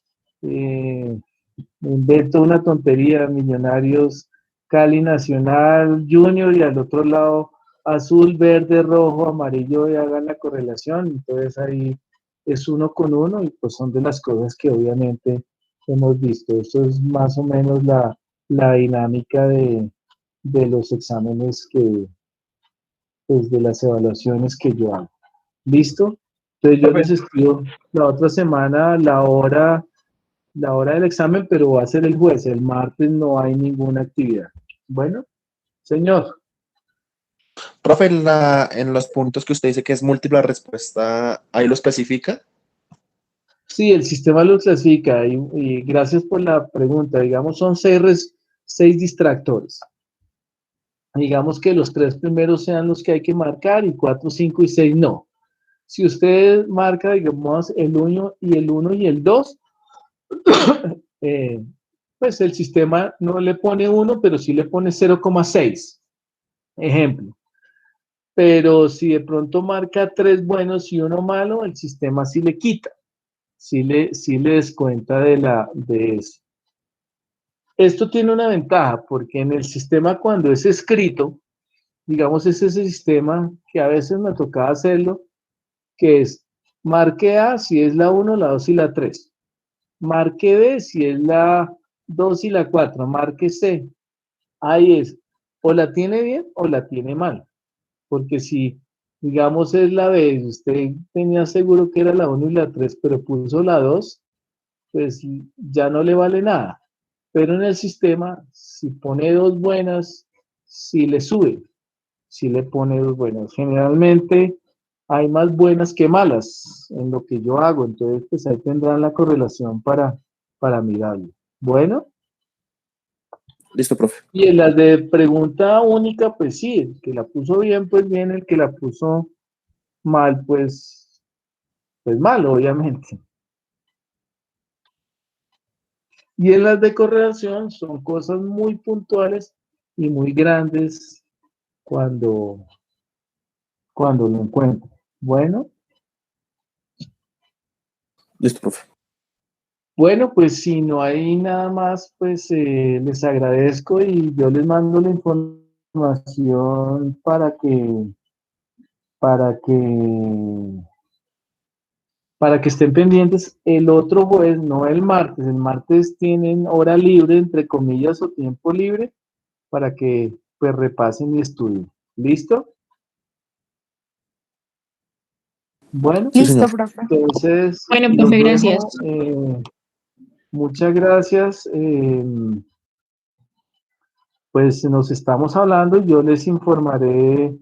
Speaker 1: Invento una tontería, Millonarios, Cali Nacional, Junior, y al otro lado azul, verde, rojo, amarillo, y hagan la correlación. Entonces ahí es 1 con 1 y pues son de las cosas que obviamente hemos visto. Esto es más o menos la dinámica de los exámenes pues de las evaluaciones que yo hago. ¿Listo? Entonces yo les escribo la otra semana la hora del examen, pero va a ser el jueves. El martes no hay ninguna actividad. Bueno, señor.
Speaker 2: Profe, en los puntos que usted dice que es múltiple respuesta, ¿ahí lo especifica?
Speaker 1: Sí, el sistema lo clasifica y gracias por la pregunta. Digamos, son 6 distractores. Digamos que los 3 primeros sean los que hay que marcar y 4, 5 y 6 no. Si usted marca, digamos, el 1 y el 2, pues el sistema no le pone 1, pero sí le pone 0,6. Ejemplo. Pero si de pronto marca 3 buenos y 1 malo, el sistema sí le quita, sí le descuenta de eso. Esto tiene una ventaja, porque en el sistema cuando es escrito, digamos, es ese sistema que a veces me tocaba hacerlo, que es marque A si es la 1, la 2 y la 3. Marque B si es la 2 y la 4. Marque C. Ahí es, o la tiene bien o la tiene mal. Porque si, digamos, es la B, usted tenía seguro que era la 1 y la 3, pero puso la 2, pues ya no le vale nada. Pero en el sistema, si pone 2 buenas, sí le sube, sí le pone 2 buenas. Generalmente hay más buenas que malas en lo que yo hago, entonces pues ahí tendrán la correlación para mirarlo. Bueno.
Speaker 2: Listo, profe.
Speaker 1: Y en las de pregunta única, pues sí, el que la puso bien, pues bien, el que la puso mal, pues mal, obviamente. Y en las de correlación son cosas muy puntuales y muy grandes cuando lo encuentro. Bueno.
Speaker 2: Listo, profe.
Speaker 1: Bueno, pues si no hay nada más, pues les agradezco y yo les mando la información para que estén pendientes el otro jueves, no el martes. El martes tienen hora libre, entre comillas, o tiempo libre, para que pues repasen y estudien. ¿Listo? Bueno,
Speaker 2: Sí,
Speaker 6: Listo,
Speaker 2: señor.
Speaker 6: profe.
Speaker 1: entonces
Speaker 11: Bueno,
Speaker 1: los
Speaker 11: profe,
Speaker 1: dejo.
Speaker 11: gracias.
Speaker 1: Muchas gracias. Pues nos estamos hablando y yo les informaré